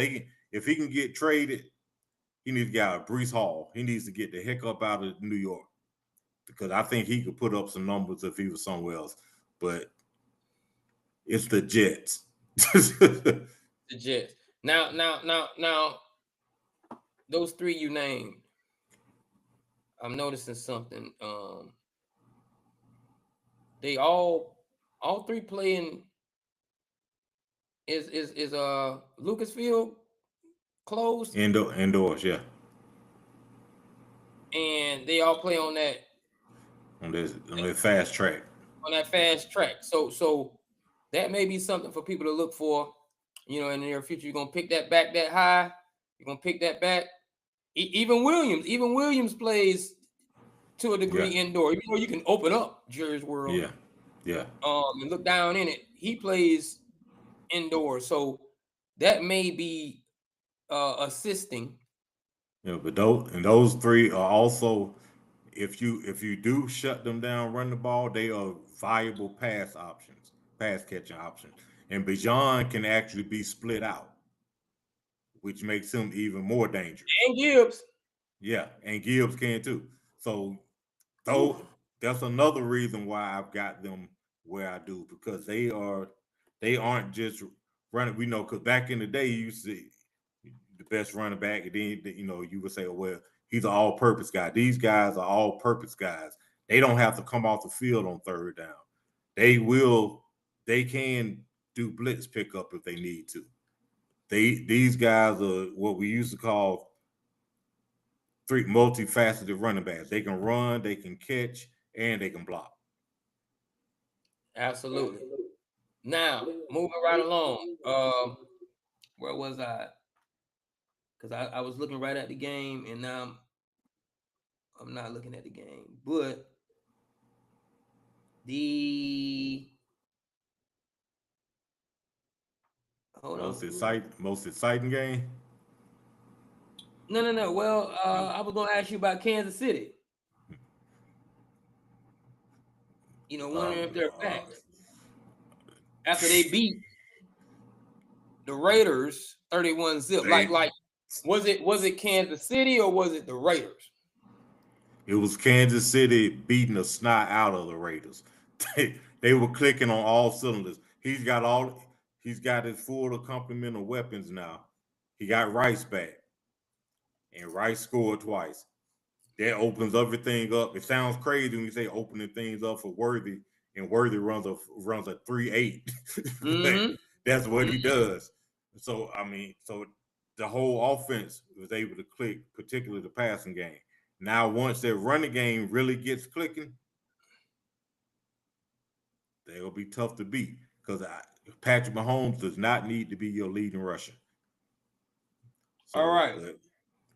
If he can get traded, he needs to get out of Breece Hall. He needs to get the heck up out of New York because I think he could put up some numbers if he was somewhere else. But it's the Jets. The Jets. Now, those three you named, I'm noticing something. They all three playing. Is Lucas Field closed? Indoors, yeah. And they all play on that fast track. On that fast track. So that may be something for people to look for. In the near future, you're gonna pick that back that high. You're gonna pick that back. Even Williams plays to a degree indoor. Even though you can open up Jerry's World. Yeah. And look down in it. He plays indoors, so that may be assisting. Yeah, but those three are also, if you do shut them down, run the ball, they are viable pass catching options. And Bijan can actually be split out. which makes him even more dangerous. And Gibbs. Yeah, and Gibbs can too. So though that's another reason why I've got them where I do, because they aren't just running. We know because back in the day you used to see the best running back, and then you would say, oh, well, he's an all-purpose guy. These guys are all-purpose guys. They don't have to come off the field on third down. They can do blitz pickup if they need to. These guys are what we used to call three multifaceted running backs. They can run, they can catch, and they can block. Absolutely. Now, moving right along. Where was I? Because I was looking right at the game, and now I'm not looking at the game. But most exciting game. No. Well, I was gonna ask you about Kansas City. Wondering if they're back after they beat the Raiders 31-0. Like, was it Kansas City or was it the Raiders? It was Kansas City beating the snot out of the Raiders. They were clicking on all cylinders. He's got his full complement of weapons now. He got Rice back, and Rice scored twice. That opens everything up. It sounds crazy when you say opening things up for Worthy, and Worthy runs a 3.8. Mm-hmm. That's what he does. So the whole offense was able to click, particularly the passing game. Now, once their running game really gets clicking, they'll be tough to beat because Patrick Mahomes does not need to be your leading rusher. So, all right,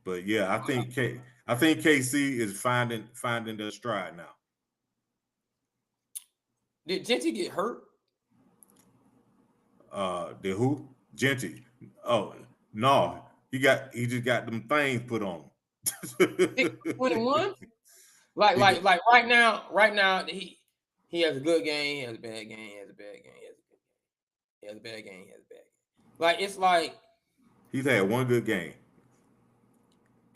but yeah, I think KC is finding their stride now. Did Jeanty get hurt? Did who? Jeanty? Oh no, he just got them things put on him. 21. Like right now he has a good game, he has a bad game, he has a bad game, he has a bad game, he has a bad game. Like, it's like he's had one good game.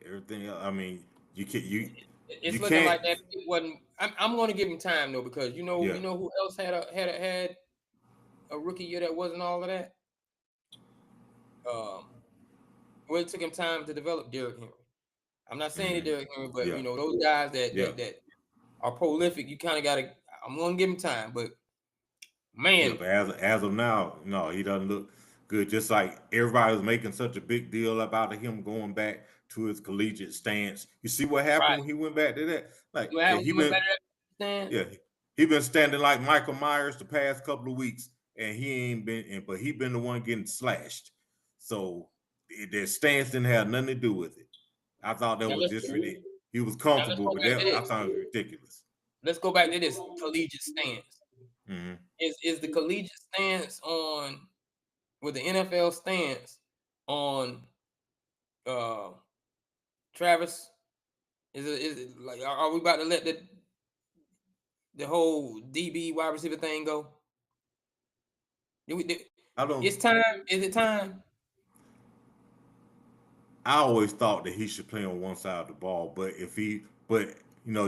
Everything else, I mean, it's looking like that. It wasn't. I'm going to give him time though, because you know who else had a rookie year that wasn't all of that. Well, it took him time to develop Derrick Henry. I'm not saying Derrick Henry, but those guys that are prolific, you kind of got to. I'm going to give him time, but man, but as of now, no, he doesn't look good. Just like everybody was making such a big deal about him going back to his collegiate stance. You see what happened when he went back to that? Like he been standing like Michael Myers the past couple of weeks, and he ain't been. But he been the one getting slashed. So their stance didn't have nothing to do with it. I thought that was just ridiculous. He was comfortable with that. I thought it was ridiculous. Let's go back to this collegiate stance. Mm-hmm. Is the collegiate stance with the NFL stance on Travis? Is it like, are we about to let the whole DB wide receiver thing go? It's time. Is it time? I always thought that he should play on one side of the ball, but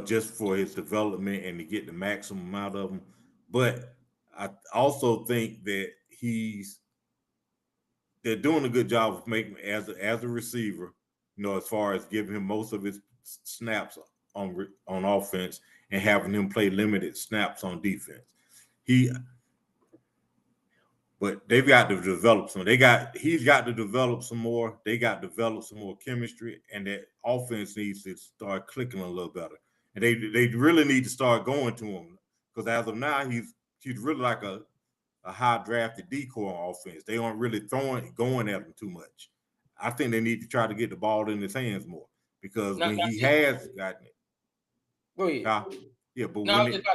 just for his development and to get the maximum out of him. But I also think that they're doing a good job of making as a receiver, as far as giving him most of his snaps on offense and having him play limited snaps on defense. But they've got to develop some. He's got to develop some more. They got to develop some more chemistry, and that offense needs to start clicking a little better. And they really need to start going to him, because as of now, he's really like a high drafted decoy on offense. They aren't really going at him too much. I think they need to try to get the ball in his hands more, because when he has gotten it. Go ahead. Yeah, but I was just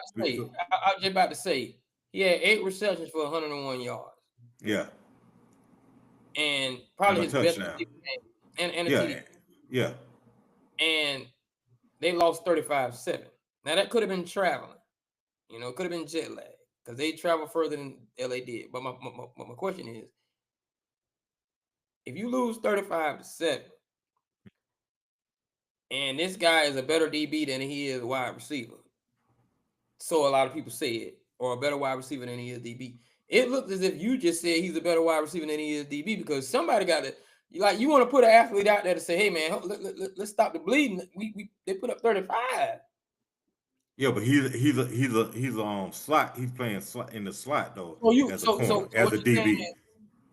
about to say he had 8 receptions for 101 yards. Yeah. And probably his best game. And a TD. Yeah. And they lost 35-7. Now that could have been traveling. It could have been jet lag, because they travel further than LA did. But my question is, if you lose 35%, and this guy is a better DB than he is a wide receiver, so a lot of people say it, or a better wide receiver than he is DB. It looks as if you just said he's a better wide receiver than he is DB, because somebody got to, like, you want to put an athlete out there to say, hey man, let's stop the bleeding. They put up 35. Yeah, but he's slot. He's playing slot in the slot though, as a corner, So as what a you're saying DB. is,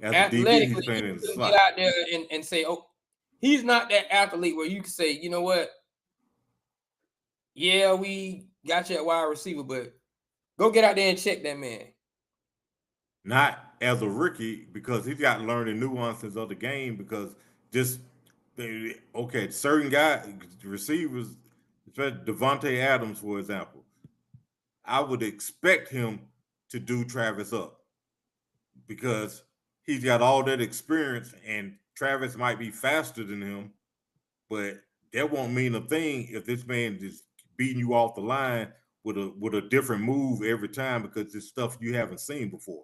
As a DB, he's athletically, playing you in the couldn't get slot. out there and say, oh, he's not that athlete where you can say, you know what? Yeah, we got you at wide receiver, but go get out there and check that man. Not as a rookie, because he's got to learn the nuances of the game, because just certain guys, receivers, especially Devontae Adams, for example, I would expect him to do Travis up because he's got all that experience, and Travis might be faster than him, but that won't mean a thing if this man is beating you off the line with a different move every time, because it's stuff you haven't seen before.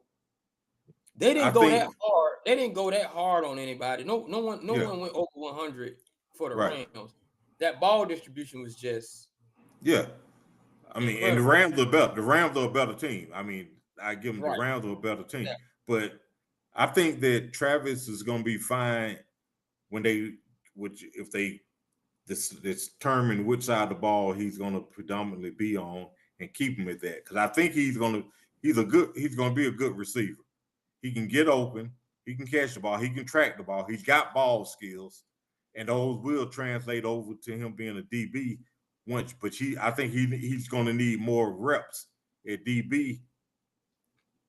They didn't go that hard. They didn't go that hard on anybody. No one went over 100 for the Rams. That ball distribution was just I mean, incredible. And the Rams are a better team. I mean, I give them the Rams are a better team. Yeah. But I think that Travis is going to be fine when if they determine which side of the ball he's going to predominantly be on and keep him at that. Because I think he's going to be a good receiver. He can get open. He can catch the ball. He can track the ball. He's got ball skills, and those will translate over to him being a DB. But I think he's going to need more reps at DB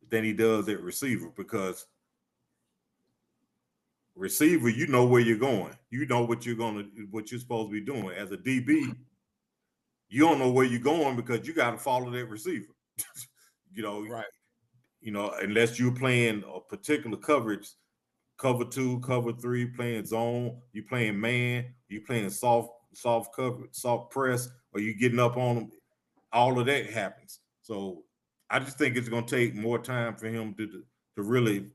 than he does at receiver, because receiver, you know where you're going. You know what you're supposed to be doing. As a DB, you don't know where you're going because you got to follow that receiver. Unless you're playing a particular coverage, cover 2, cover 3, playing zone, you playing man, you playing soft cover, soft press, or you getting up on them. All of that happens. So I just think it's going to take more time for him to really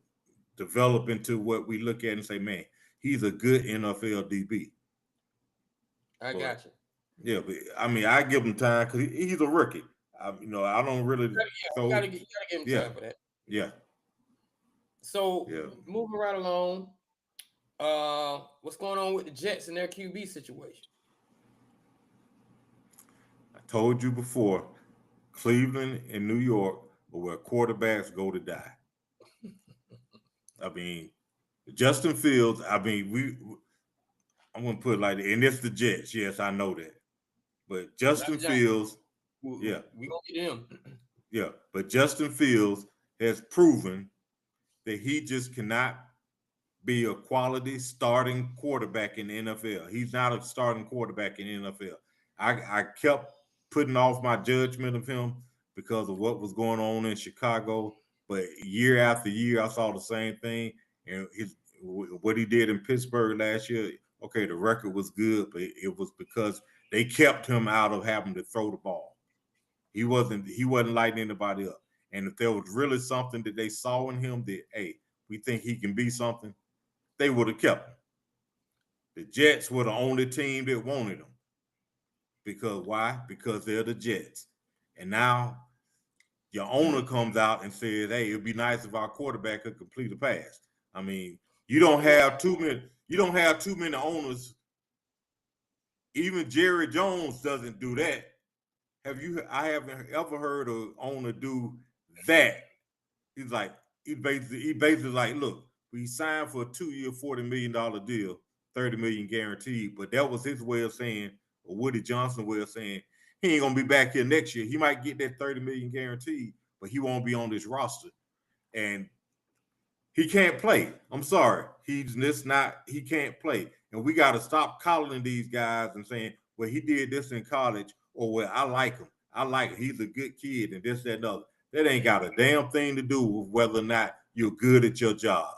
develop into what we look at and say, man, he's a good NFL DB. I got you. Yeah, but I mean, I give him time because he's a rookie. I don't really. You gotta give him time for that. Yeah. So moving right along, what's going on with the Jets and their QB situation? I told you before, Cleveland and New York are where quarterbacks go to die. I mean, Justin Fields. I mean, I'm gonna put it like that, and it's the Jets. Yes, I know that, but Justin Fields. We gonna get him. Yeah, but Justin Fields has proven that he just cannot be a quality starting quarterback in the NFL. He's not a starting quarterback in the NFL. I kept putting off my judgment of him because of what was going on in Chicago, but year after year, I saw the same thing. And what he did in Pittsburgh last year, okay, the record was good, but it was because they kept him out of having to throw the ball. He wasn't lighting anybody up. And if there was really something that they saw in him that, hey, we think he can be something, they would have kept him. The Jets were the only team that wanted him. Because why? Because they're the Jets. And now your owner comes out and says, hey, it'd be nice if our quarterback could complete a pass. I mean, you don't have too many owners. Even Jerry Jones doesn't do that. I haven't ever heard an owner do that. He basically like, look, we signed for a 2-year, $40 million deal, $30 million guaranteed. But that was his way of saying, or Woody Johnson's way of saying, he ain't gonna be back here next year. He might get that $30 million guaranteed, but he won't be on this roster. And he can't play. I'm sorry. He can't play. And we got to stop calling these guys and saying, well, he did this in college, or well, I like him. He's a good kid, and this, that, and other. That ain't got a damn thing to do with whether or not you're good at your job.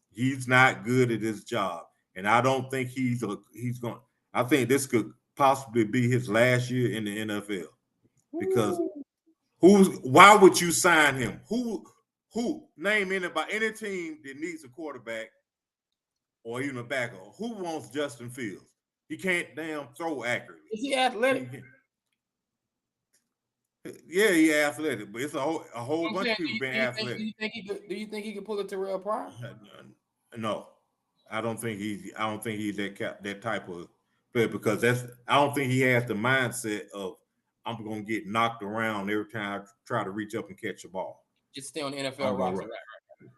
He's not good at his job. And I don't think I think this could possibly be his last year in the NFL. Because why would you sign him? Who name anybody, any team that needs a quarterback or even a backup. Who wants Justin Fields? He can't damn throw accurately. Is he athletic? Yeah, he athletic, but it's a whole I'm bunch saying, of people being athletic. do you think he could pull a Terrell Pryor? No, I don't think he's that type of player, because I don't think he has the mindset of I'm gonna get knocked around every time I try to reach up and catch the ball. Just stay on the NFL roster, right?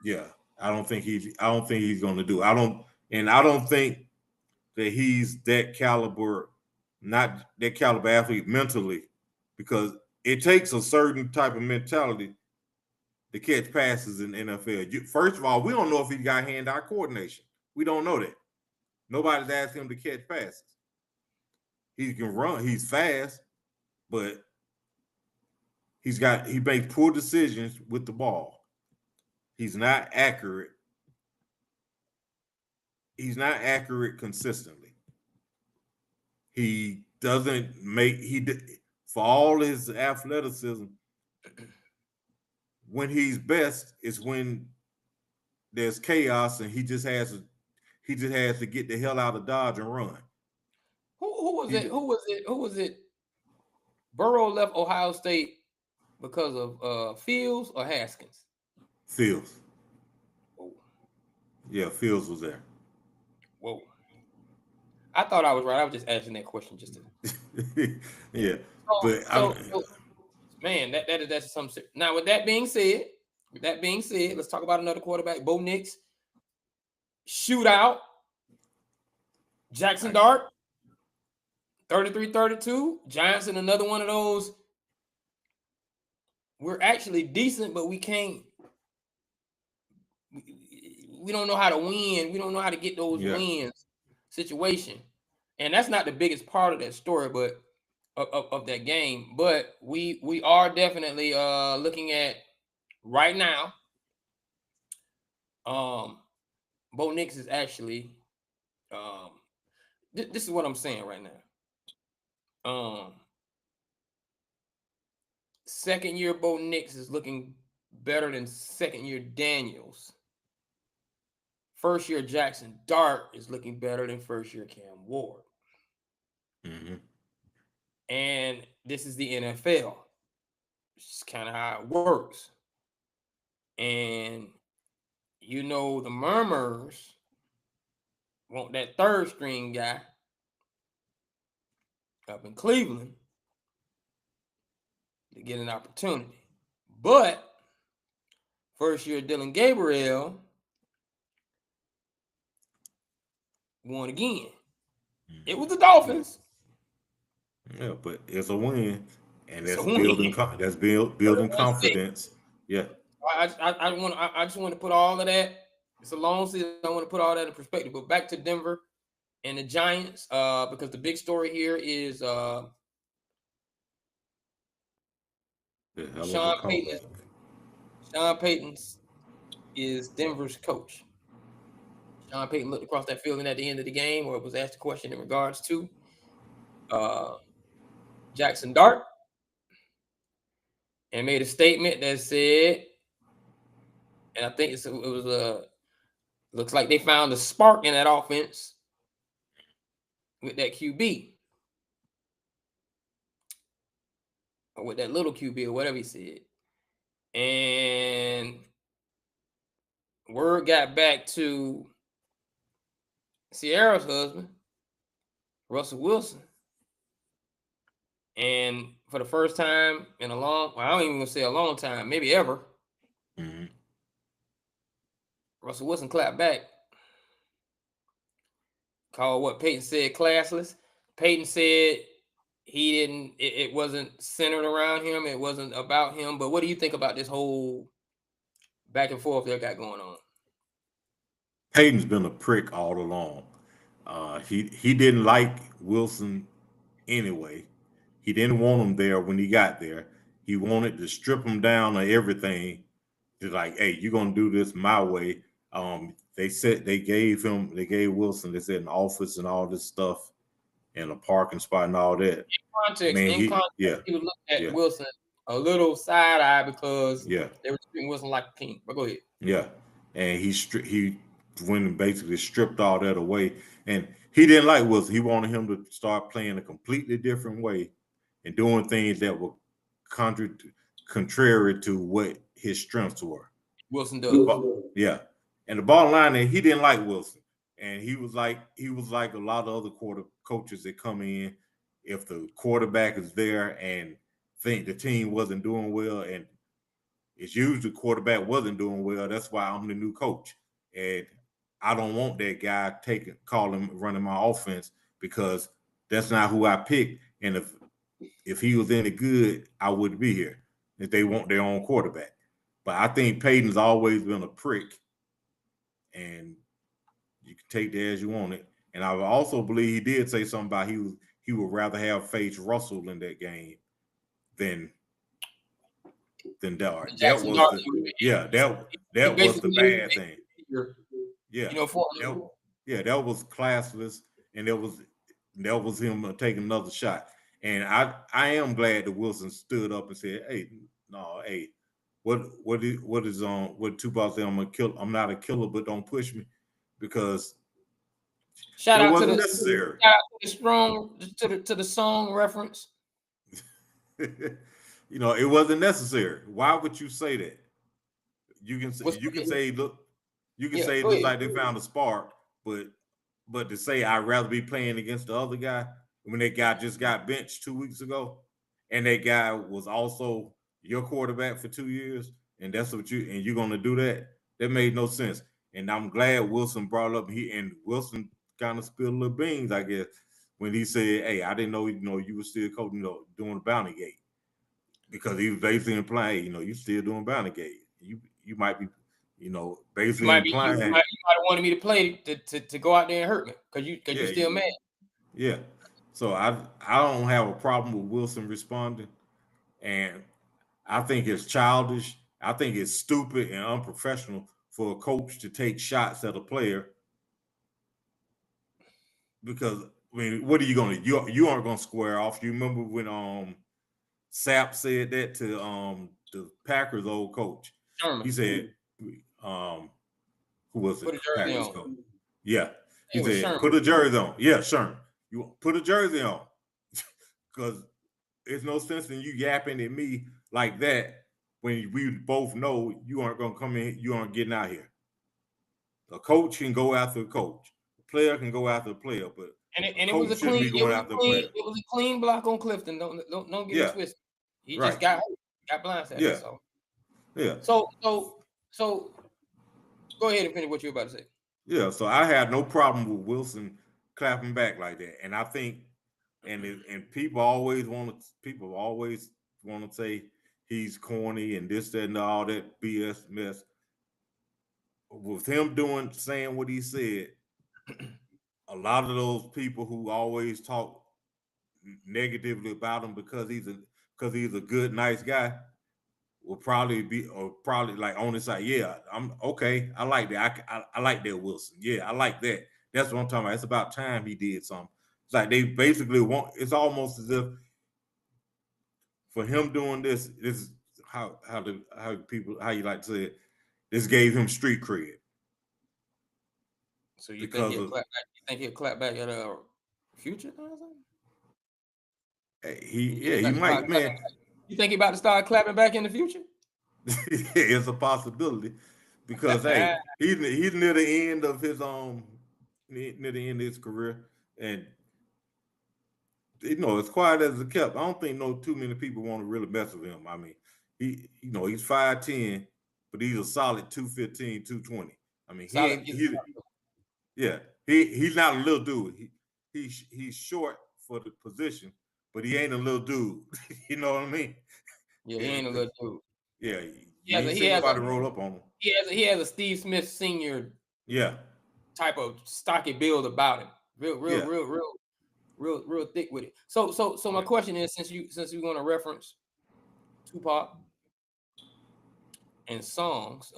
Yeah, I don't think he's gonna do. I don't think that he's that caliber, not that caliber athlete mentally, because it takes a certain type of mentality to catch passes in the NFL. First of all, we don't know if he got hand-eye coordination. We don't know that. Nobody's asked him to catch passes. He can run. He's fast, but he makes poor decisions with the ball. He's not accurate. He's not accurate consistently. He doesn't for all his athleticism, when he's best is when there's chaos and he just has to get the hell out of Dodge and run. Who was it? Burrow left Ohio State because of Fields or Haskins? Fields. Whoa. Yeah, Fields was there. Whoa. I thought I was right. I was just asking that question just to. Yeah. Man, that's something. Now, with that being said, let's talk about another quarterback, Bo Nix. Shootout. Jackson Dart, 33-32. Giants in another one of those. We're actually decent, but we can't. We don't know how to win. We don't know how to get those wins situation. And that's not the biggest part of that story, but of that game. But we are definitely looking at right now. Bo Nix is actually this is what I'm saying right now. Second year Bo Nix is looking better than second year Daniels. First year Jackson Dart is looking better than first year Cam Ward. Mm-hmm. And this is the NFL. It's kind of how it works. And you know, the Murmurs want that third string guy up in Cleveland to get an opportunity. But first year Dylan Gabriel won again. It was the Dolphins. Yeah, but it's a win, and that's building confidence. Yeah. I just want to put all of that. It's a long season. I want to put all that in perspective. But back to Denver and the Giants, because the big story here is Sean Payton. Sean Payton is Denver's coach. Sean Payton looked across that field at the end of the game, where it was asked a question in regards to Jackson Dart, and made a statement that said, and I think it was looks like they found a spark in that offense with that QB, or with that little QB, or whatever he said. And word got back to Sierra's husband, Russell Wilson. And for the first time in I don't even want to say a long time, maybe ever, mm-hmm. Russell Wilson clapped back. Called what Peyton said classless. Peyton said it wasn't centered around him. It wasn't about him. But what do you think about this whole back and forth they got going on? Peyton's been a prick all along. He didn't like Wilson anyway. He didn't want him there when he got there. He wanted to strip him down of everything. Just like, hey, you're gonna do this my way. They gave Wilson, they said, an office and all this stuff, and a parking spot and all that. In context, he was looking at Wilson a little side eye because they were treating Wilson like a king. But go ahead. Yeah, and he when basically stripped all that away. And he didn't like Wilson. He wanted him to start playing a completely different way and doing things that were contrary to what his strengths were. Wilson does. Yeah. And the bottom line is he didn't like Wilson. And he was like a lot of other coaches that come in. If the quarterback is there and think the team wasn't doing well, and it's usually the quarterback wasn't doing well, that's why I'm the new coach. And I don't want that guy running my offense, because that's not who I picked. And if he was any good, I wouldn't be here. If they want their own quarterback. But I think Peyton's always been a prick, and you can take that as you want it. And I also believe he did say something about he would rather have faced Russell in that game than Dart. That was the bad thing. Yeah, that was classless, and that was him taking another shot. And I am glad that Wilson stood up and said, "Hey, no, hey, what Tupac said? I'm not a killer, but don't push me," because shout out necessary. To the song reference. It wasn't necessary. Why would you say that? You can say it looks like they found a spark, but to say I'd rather be playing against the other guy when that guy just got benched 2 weeks ago, and that guy was also your quarterback for 2 years, and that's what you're gonna do that? That made no sense. And I'm glad Wilson brought up and Wilson kind of spilled little beans, I guess, when he said, "Hey, I didn't know you were still coaching, doing the bounty gate," because he was basically implying, you still doing bounty gate. You might be, basically implying you might have wanted me to play to go out there and hurt me because you're still mad. Yeah. So I don't have a problem with Wilson responding, and I think it's childish. I think it's stupid and unprofessional for a coach to take shots at a player, because what are you gonna do? You aren't gonna square off. You remember when Sapp said that to the Packers old coach? Sherman. He said, who was it? Packers coach? Yeah. He said, Sherman. Put a jersey on. Yeah, Sherman. You put a jersey on. Because there's no sense in you yapping at me like that when we both know you aren't going to come in, you aren't getting out here. A coach can go after a coach. A player can go after a player, but it was a clean block on Clifton. Don't get it twisted. He just got blindsided. Yeah. So go ahead and finish what you're about to say. Yeah, so I had no problem with Wilson clapping back like that, and I think, and people always want to say he's corny and this, that, and all that BS mess. With him saying what he said, a lot of those people who always talk negatively about him because he's a good, nice guy will probably like on his side. Yeah, I'm okay. I like that. I like that Wilson. Yeah, I like that. That's what I'm talking about. It's about time he did something. It's like they basically it's almost as if for him doing this is how you like to say it, this gave him street cred. So you think he'll clap back at a Future? He might, man. You think he about to start clapping back in the future? It's a possibility, because hey, he's near the end of his career, and as quiet as it kept, I don't think too many people want to really mess with him. I mean, he's 5'10", but he's a solid 215, 220. I mean, he's not a little dude. He's short for the position, but he ain't a little dude. You know what I mean? Yeah, he ain't a little dude. Yeah, he has nobody roll up on him. He has a Steve Smith Sr. type of stocky build about him. Real thick with it. So my question is, since you're going to reference Tupac and songs,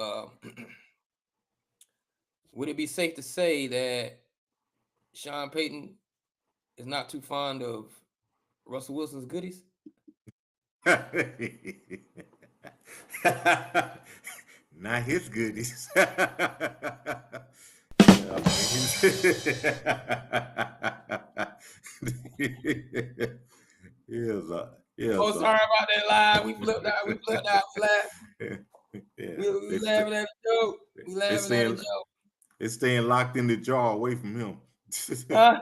would it be safe to say that Sean Payton is not too fond of Russell Wilson's goodies? Not his goodies. Yes, Oh, sorry about that lie. We flipped out flat. Yeah, We laughing at a joke. We laughing at a joke. it's staying locked in the jar away from him. So I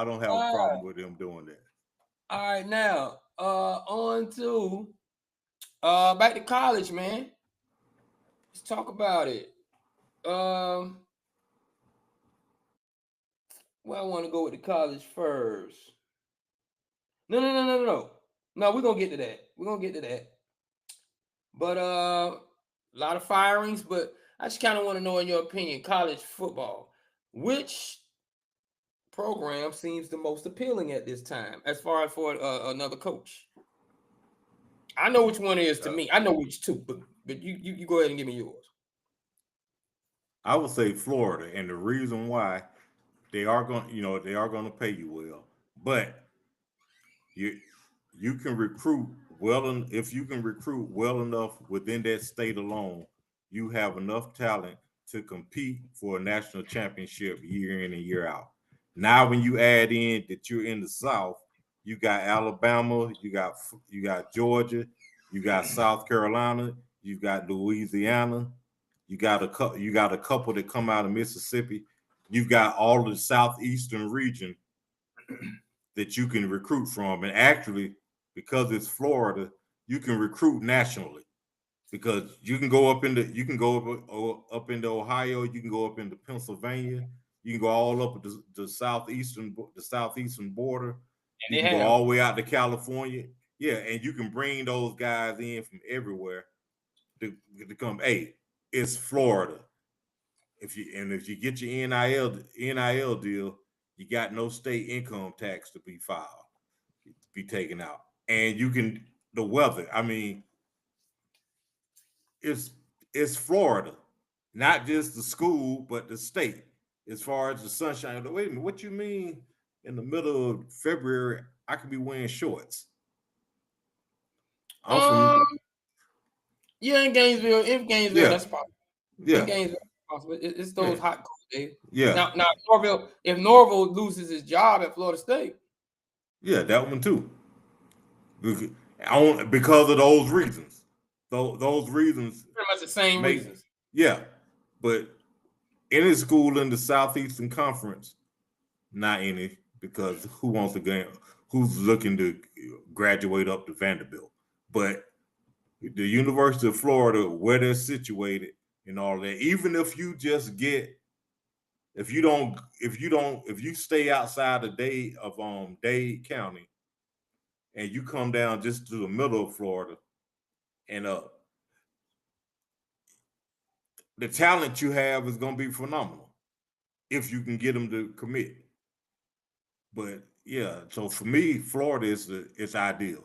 don't have a problem with him doing that. All right, now on to back to college, man. Let's talk about it. Well, I want to go with the college first. No. We're gonna get to that. But a lot of firings, but I just kind of want to know, in your opinion, college football, which program seems the most appealing at this time, as far as for another coach? I know which one it is to me. I know which two, but you go ahead and give me yours. I would say Florida, and the reason why they are going to pay you well, but you can recruit well, and if you can recruit well enough within that state alone, you have enough talent to compete for a national championship year in and year out. Now, when you add in that you're in the South, you got Alabama, you got Georgia, you got South Carolina, you got Louisiana, you got a couple that come out of Mississippi. You've got all of the southeastern region that you can recruit from, and actually, because it's Florida, you can recruit nationally because you can go up into Ohio, you can go up into Pennsylvania, you can go all up the southeastern border, And you can go all the way out to California, yeah, and you can bring those guys in from everywhere to come. Hey, it's Florida. If you get your NIL deal, you got no state income tax to be filed, to be taken out, and you can the weather. I mean, it's Florida, not just the school, but the state. As far as the sunshine, wait a minute, what you mean? In the middle of February, I could be wearing shorts. I'm from in Gainesville. That's possible. Yeah. In Gainesville, possible. It's those hot cold days. Yeah. Now Norville, if Norville loses his job at Florida State. Yeah, that one too. Because of those reasons. Those reasons. Pretty much the same reasons. Yeah. But any school in the Southeastern Conference, not any, because who's looking to graduate up to Vanderbilt. But the University of Florida, where they're situated and all that, even if you just get if you stay outside of Dade County and you come down just to the middle of Florida and the talent you have is going to be phenomenal if you can get them to commit. But yeah, so for me, Florida is ideal.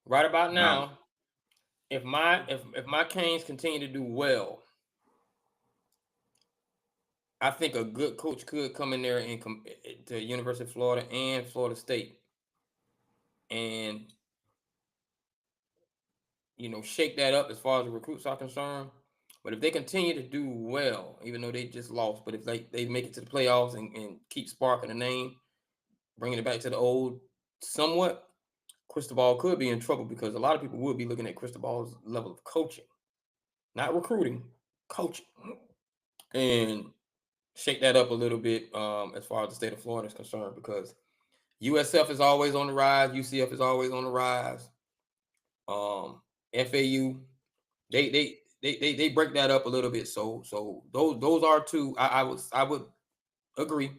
Right about now, if my Canes continue to do well, I think a good coach could come in there and come to University of Florida and Florida State, and shake that up as far as the recruits are concerned. But if they continue to do well, even though they just lost, but if they make it to the playoffs and keep sparking the name, bringing it back to the old somewhat, Cristobal could be in trouble, because a lot of people would be looking at Cristobal's level of coaching, not recruiting, coaching, and shake that up a little bit as far as the state of Florida is concerned, because USF is always on the rise, UCF is always on the rise. FAU, they break that up a little bit. So those are two I would agree.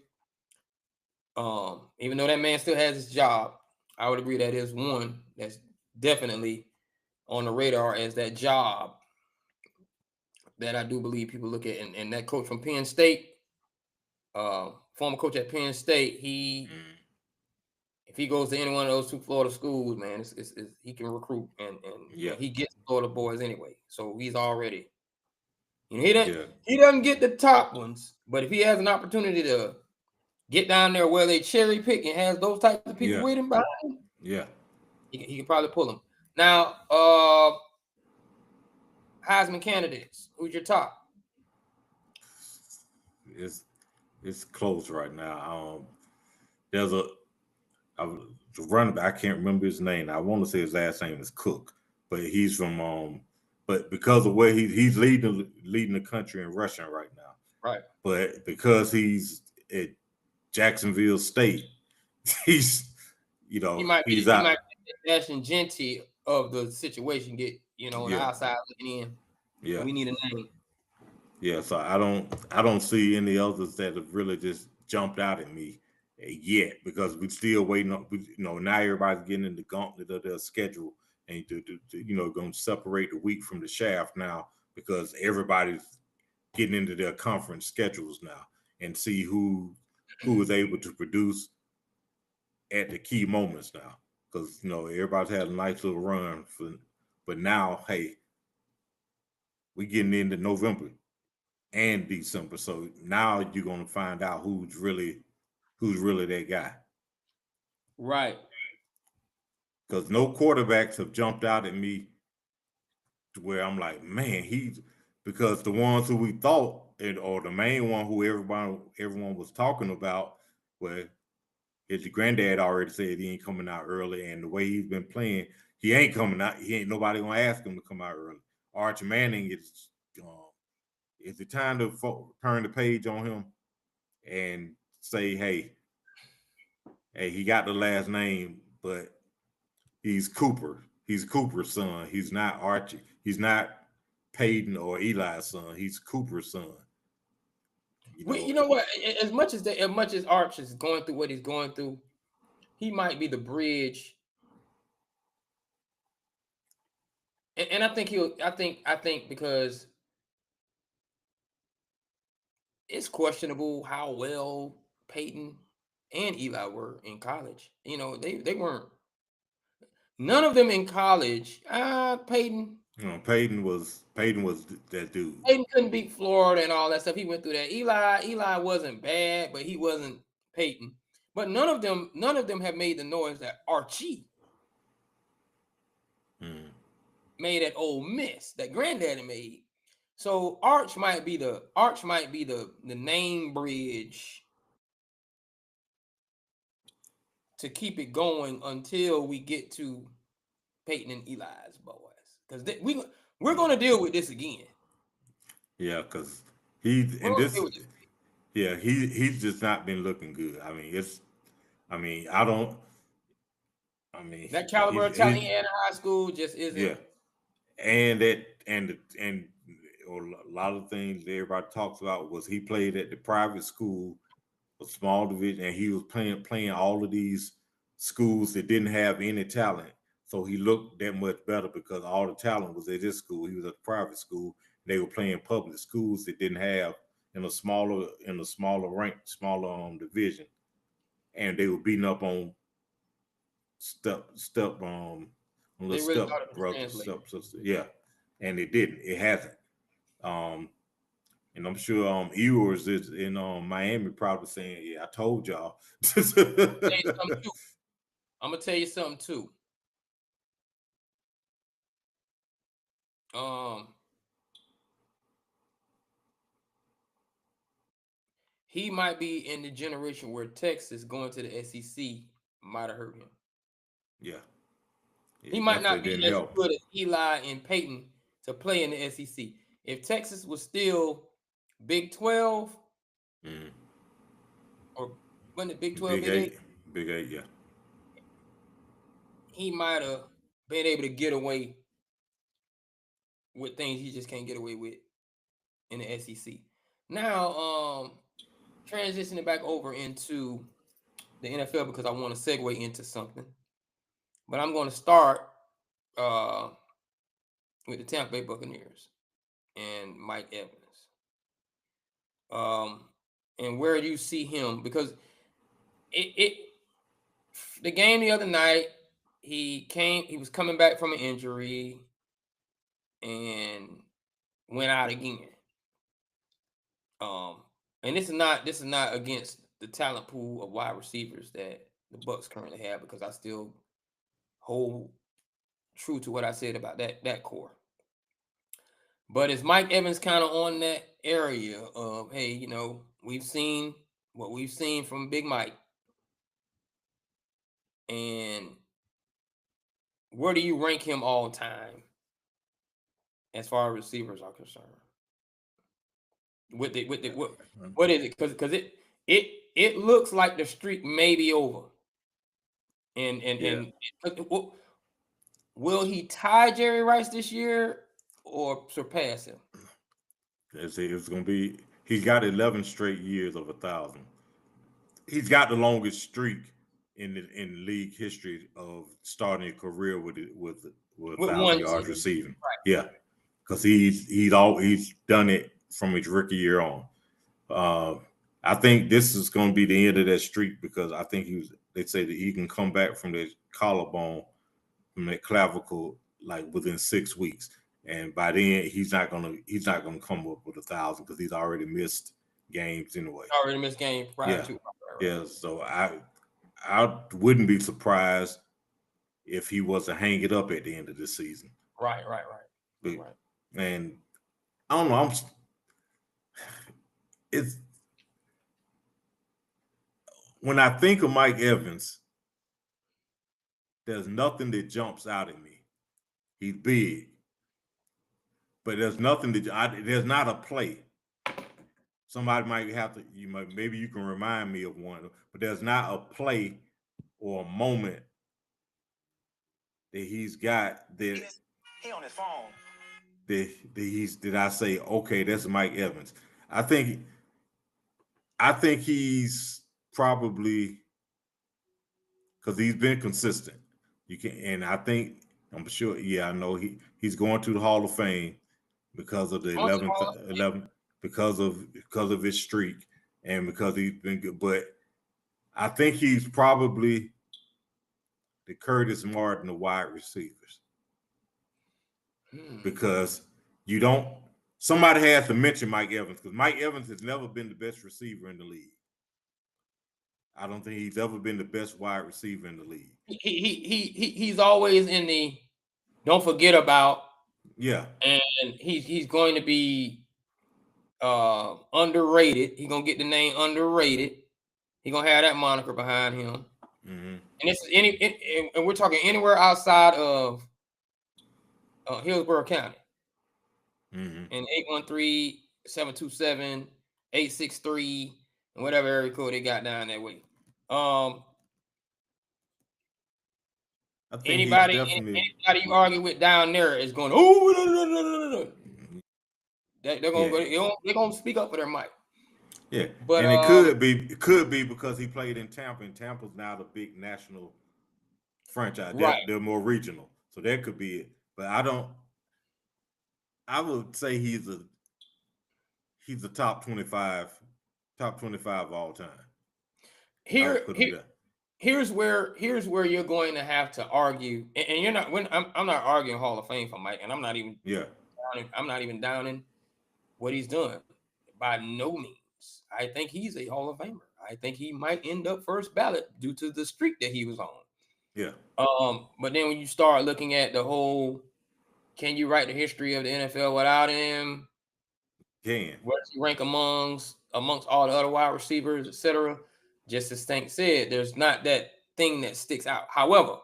Even though that man still has his job, I would agree that is one that's definitely on the radar as that job that I do believe people look at. And that coach from Penn State, former coach at Penn State, if he goes to any one of those two Florida schools, man, he can recruit and he gets Florida boys anyway. So he's already, he doesn't get the top ones, but if he has an opportunity to get down there where they cherry pick and has those types of people with him behind him, he can probably pull them. Now, Heisman candidates, who's your top? it's close right now. There's a running back. I can't remember his name. I want to say his last name is Cook, but he's from But because of where he's leading the country in rushing right now. Right. But because he's at Jacksonville State, he's he's He out. might be the Ashton Genty of the situation. Get on the Yeah, outside looking in. yeah, And we need a name. yeah. So I don't see any others that have really just jumped out at me yet because we're still waiting on. Now everybody's getting in the gauntlet of their schedule and going to separate the wheat from the shaft now because everybody's getting into their conference schedules now and see who is able to produce at the key moments now because everybody's had a nice little run but now hey, we getting into November and December, so now you're gonna find out who's really that guy. Right. Because no quarterbacks have jumped out at me to where I'm like, man, because the ones who we thought or the main one who everyone was talking about, where his granddad already said he ain't coming out early, and the way he's been playing, he ain't coming out. He ain't nobody gonna ask him to come out early. Arch Manning is it time to turn the page on him and say, hey, he got the last name, but he's Cooper. He's Cooper's son. He's not Archie. He's not Peyton or Eli's son. He's Cooper's son. You know what? As much as Arch is going through what he's going through, he might be the bridge. And I think I think because it's questionable how well Peyton and Eli were in college. They weren't. None of them in college. Peyton. Peyton was that dude. Peyton couldn't beat Florida and all that stuff. He went through that. Eli wasn't bad, but he wasn't Peyton. But none of them have made the noise that Archie made at Ole Miss, that granddaddy made. So Arch might be the name bridge to keep it going until we get to Peyton and Eli's boys, because we're gonna deal with this again. Yeah, because he's just not been looking good. That caliber of talent he had in high school just isn't. Yeah, and a lot of things everybody talks about was he played at the private school, a small division, and he was playing all of these schools that didn't have any talent. So he looked that much better because all the talent was at his school. He was at a private school. They were playing public schools that didn't have in a smaller division, and they were beating up on step brother, step sister. Yeah, and it didn't. It hasn't. And I'm sure Ewers is in Miami probably saying, "Yeah, I told y'all." I'm gonna tell you something too. He might be in the generation where Texas going to the SEC might have hurt him. Yeah. He might not be as good as Eli and Peyton to play in the SEC. If Texas was still Big 12, or when the Big 12, Big 8, yeah. He might have been able to get away with things he just can't get away with in the SEC. Now, transitioning back over into the NFL because I want to segue into something. But I'm going to start with the Tampa Bay Buccaneers and Mike Evans. And where do you see him? Because the game the other night, he was coming back from an injury and went out again. And this is not against the talent pool of wide receivers that the Bucs currently have, because I still hold true to what I said about that core. But is Mike Evans kind of on that area of, hey, we've seen what we've seen from Big Mike, and where do you rank him all time as far as receivers are concerned? What is it? Because it looks like the streak may be over. And will he tie Jerry Rice this year or surpass him? It's going to be. He's got 11 straight years of 1,000. He's got the longest streak in league history of starting a career with 1,000 yards receiving. Right. Yeah, because he's done it from his rookie year on. I think this is going to be the end of that streak because I think they say that he can come back from that collarbone, from that clavicle, like within 6 weeks, and by then he's not gonna come up with 1,000 because he's already missed games anyway. Already missed games prior to. Yeah, so I wouldn't be surprised if he was to hang it up at the end of the season. Right. And I don't know. It's when I think of Mike Evans, there's nothing that jumps out at me. He's big, but there's nothing there's not a play. Somebody might have to. Maybe you can remind me of one, but there's not a play or a moment that he's got that he on his phone. Did I say, okay, that's Mike Evans? I think he's probably, because he's been consistent. I'm sure. Yeah, I know he's going to the Hall of Fame because of the 11 because of his streak and because he's been good. But I think he's probably the Curtis Martin of wide receivers. Because somebody has to mention Mike Evans, because Mike Evans has never been the best receiver in the league. I don't think he's ever been the best wide receiver in the league. He's always in the don't forget about. Yeah. And he's going to be underrated. He's gonna get the name underrated. He's gonna have that moniker behind him. Mm-hmm. And and we're talking anywhere outside of Hillsborough County. Mm-hmm. And 813-727-863 and whatever area code they got down that way. Anybody you argue with down there is going, no. They're gonna speak up for their mic. Yeah, but and it could be because he played in Tampa, and Tampa's now the big national franchise. They're more regional, so that could be it. But I would say he's a top 25 all time. Here's where you're going to have to argue, and you're not. I'm not arguing Hall of Fame for Mike, and I'm not even. Yeah. I'm not even downing what he's done by no means. I think he's a Hall of Famer. I think he might end up first ballot due to the streak that he was on. Yeah. But then when you start looking at the whole, can you write the history of the NFL without him? Can. Where does he rank amongst all the other wide receivers, etc.? Just as Stank said, there's not that thing that sticks out. However,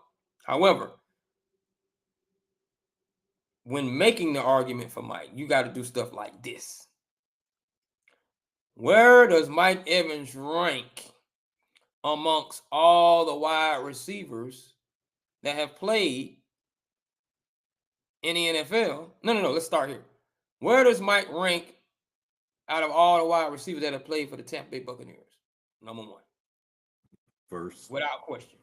when making the argument for Mike, you got to do stuff like this. Where does Mike Evans rank amongst all the wide receivers that have played in the NFL? No. Let's start here. Where does Mike rank out of all the wide receivers that have played for the Tampa Bay Buccaneers? Number one. First. Without question.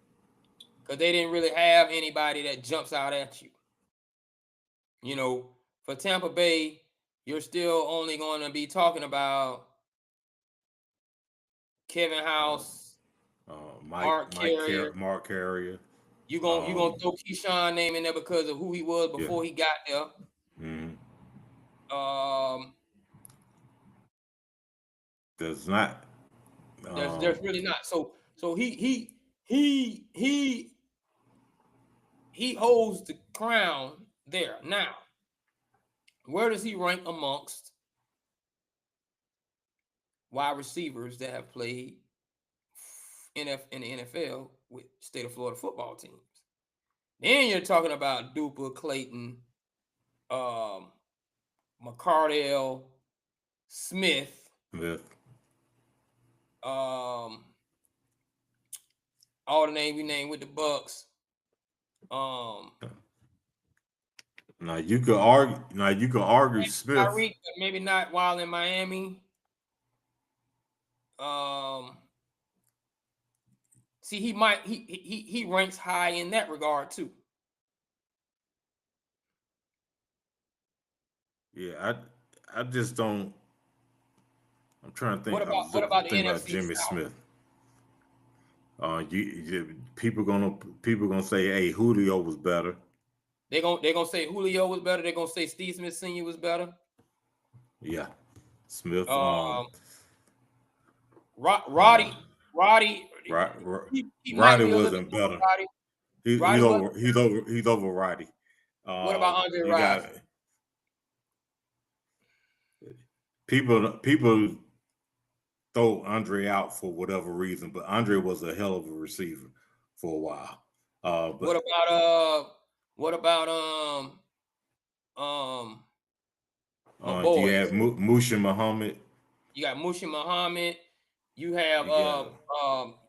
Because they didn't really have anybody that jumps out at you. For Tampa Bay, you're still only going to be talking about Kevin House, Mark Carrier. You're gonna throw Keyshawn name in there because of who he was before he got there. Mm-hmm. There's not. There's really not. So he holds the crown there. Now, where does he rank amongst wide receivers that have played in the NFL with state of Florida football teams. Then you're talking about Duper, Clayton, McCardell, Smith, all the names we named with the Bucks. Now you could argue. Smith. Tyreek, maybe not while in Miami. See, he ranks high in that regard too. Yeah, I just don't. I'm trying to think. What about the NFC about Jimmy South? Smith? People gonna say, hey, Julio was better. They're gonna say Julio was better. They're gonna say Steve Smith Sr. was better. Yeah, Smith. Roddy. Roddy wasn't better. He's over Roddy. What about Andre Rison? People throw Andre out for whatever reason, but Andre was a hell of a receiver for a while. But what about you have Mushin Muhammad. You got Mushin Muhammad. You have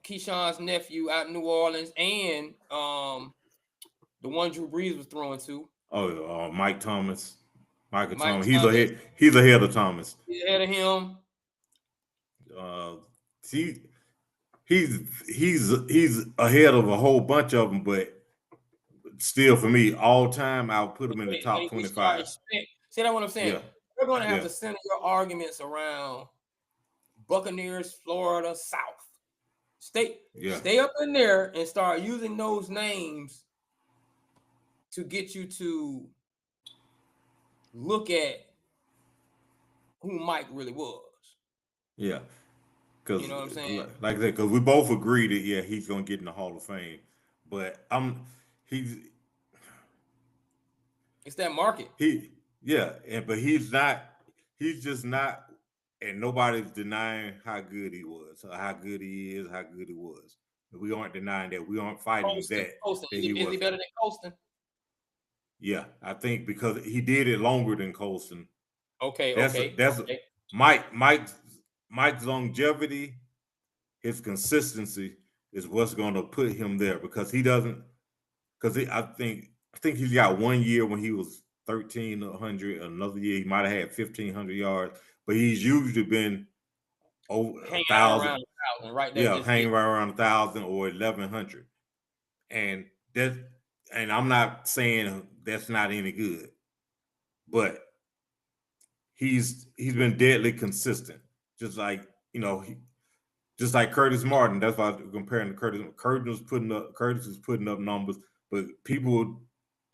Keyshawn's nephew out in New Orleans, and the one Drew Brees was throwing to. Oh, Mike Thomas. Michael Thomas. He's ahead of Thomas. He's ahead of him. He's ahead of a whole bunch of them, but still, for me, all time, I'll put him in the top 25. See, that's what I'm saying. Yeah. You're going to have to center your arguments around Buccaneers, Florida, South. Stay up in there and start using those names to get you to look at who Mike really was. Yeah. Because, you know what I'm saying? Like that, because we both agree that, he's going to get in the Hall of Fame. But it's that market. But he's just not, and nobody's denying how good he was, or how good he is, how good he was. We aren't denying that. We aren't fighting that. Is he better than Colston? Yeah, I think because he did it longer than Colston. Okay. Mike's longevity, his consistency is what's going to put him there, because he doesn't. Because I think he's got 1 year when he was 1,300. Another year he might have had 1,500 yards, but he's usually been over 1,000. Right there. Yeah, hanging right around 1,000 or 1,100, and I'm not saying that's not any good, but he's been deadly consistent. Just like just like Curtis Martin. That's why I'm comparing to Curtis. Curtis was putting up numbers, but people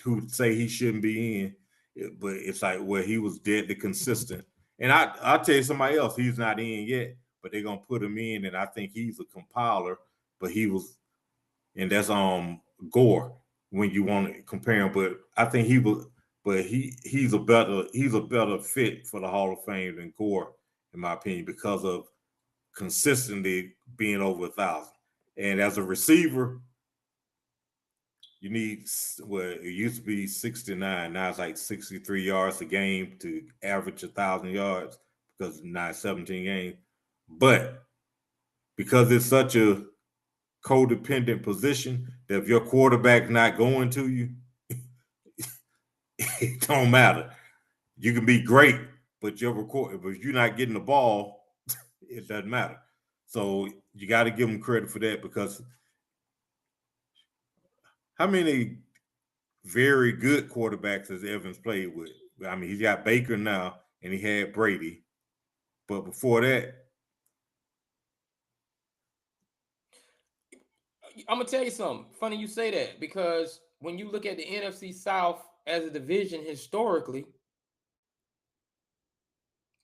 who say he shouldn't be in, but it's like where he was deadly consistent. And I'll tell you somebody else, he's not in yet, but they're gonna put him in, and I think he's a compiler. But he was, and that's Gore when you want to compare him. But I think he was, but he's a better fit for the Hall of Fame than Gore, in my opinion, because of consistently being over 1,000. And as a receiver, you need, it used to be 69, now it's like 63 yards a game to average 1,000 yards, because now it's 17 games. But because it's such a codependent position that if your quarterback's not going to you, it don't matter. You can be great, but if you're not getting the ball, it doesn't matter. So you got to give him credit for that, because how many very good quarterbacks has Evans played with? I mean, he's got Baker now, and he had Brady. But before that, I'm going to tell you something. Funny you say that, because when you look at the NFC South as a division historically,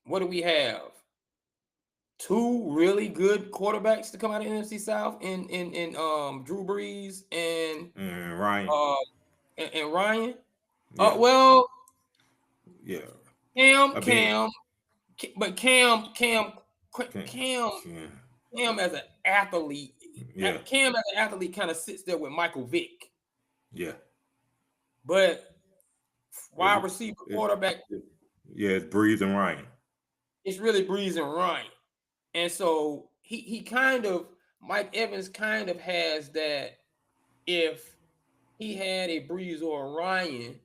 what do we have? 2 really good quarterbacks to come out of the NFC South in Drew Brees and Ryan. And Ryan. Yeah. Cam. But Cam Cam as an athlete, Cam as an athlete kind of sits there with Michael Vick. Yeah. But wide receiver, quarterback. It's Brees and Ryan. It's really Brees and Ryan. And so he kind of, Mike Evans kind of has that. If he had a Brees or a Ryan,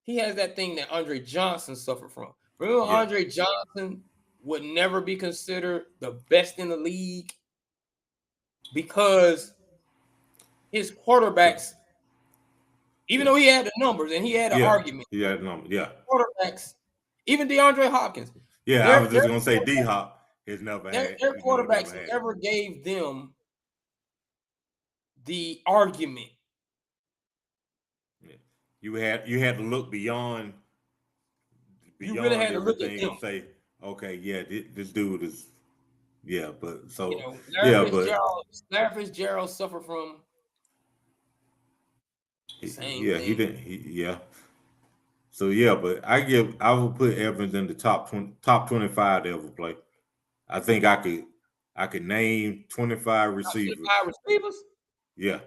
he has that thing that Andre Johnson suffered from. Remember, Andre Johnson would never be considered the best in the league because his quarterbacks, even though he had the numbers and he had an argument, he had the numbers. Quarterbacks, even DeAndre Hopkins. I was just gonna say D-Hop has never had. Their quarterbacks never gave them the argument. You had to look beyond. You really had to look at them and say, okay, this dude is, but so Larry Fitzgerald suffered from the same thing. He didn't. So but I would put Evans in the top 25 to ever play. I think I could name 25 receivers. 25 receivers? Yeah.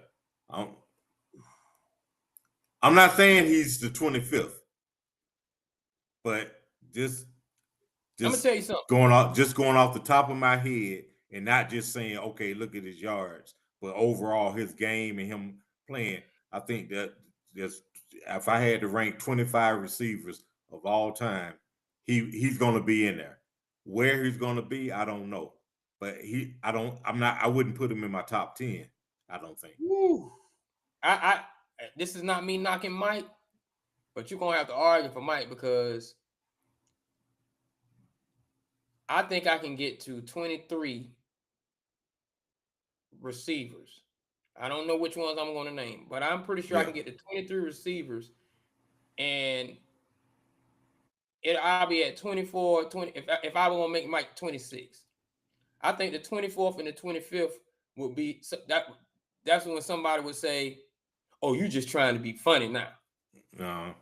I'm not saying he's the 25th, but just I'm gonna tell you something. Going off the top of my head and not just saying, okay, look at his yards, but overall his game and him playing. I think that if I had to rank 25 receivers of all time, he's going to be in there. Where he's going to be, I don't know, but I wouldn't put him in my top 10. I don't think. Woo. This is not me knocking Mike, but you're gonna have to argue for Mike because I think I can get to 23 receivers. I don't know which ones I'm going to name, but I'm pretty sure I can get to 23 receivers, and I'll be at 24, 20. If I were going to make Mike 26, I think the 24th and the 25th would be that. That's when somebody would say, "Oh, you just trying to be funny now." No.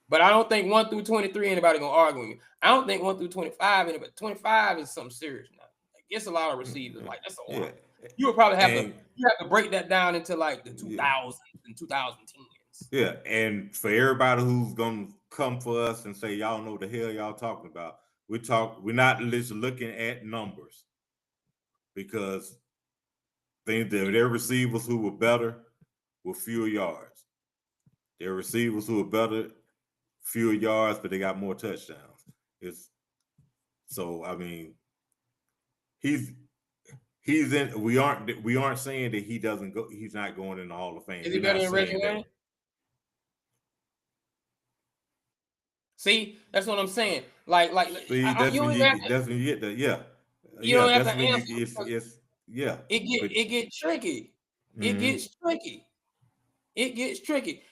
But I don't think 1 through 23 anybody gonna argue with me. I don't think 1 through 25 anybody. 25 is something serious now. Like, it's a lot of receivers. Like that's a lot. You would probably have to break that down into like the 2000s and 2010s. Yeah, and for everybody who's gonna come for us and say y'all know the hell y'all talking about, we're not just looking at numbers because their receivers who were better with fewer yards. Their receivers who were better, fewer yards, but they got more touchdowns. I mean, he's in. We aren't saying that he doesn't go. He's not going in the Hall of Fame. Is he better than Reggie Wayne? See, that's what I'm saying. Like. See, that's when you get the You don't have to answer. It gets tricky. Mm-hmm. It gets tricky.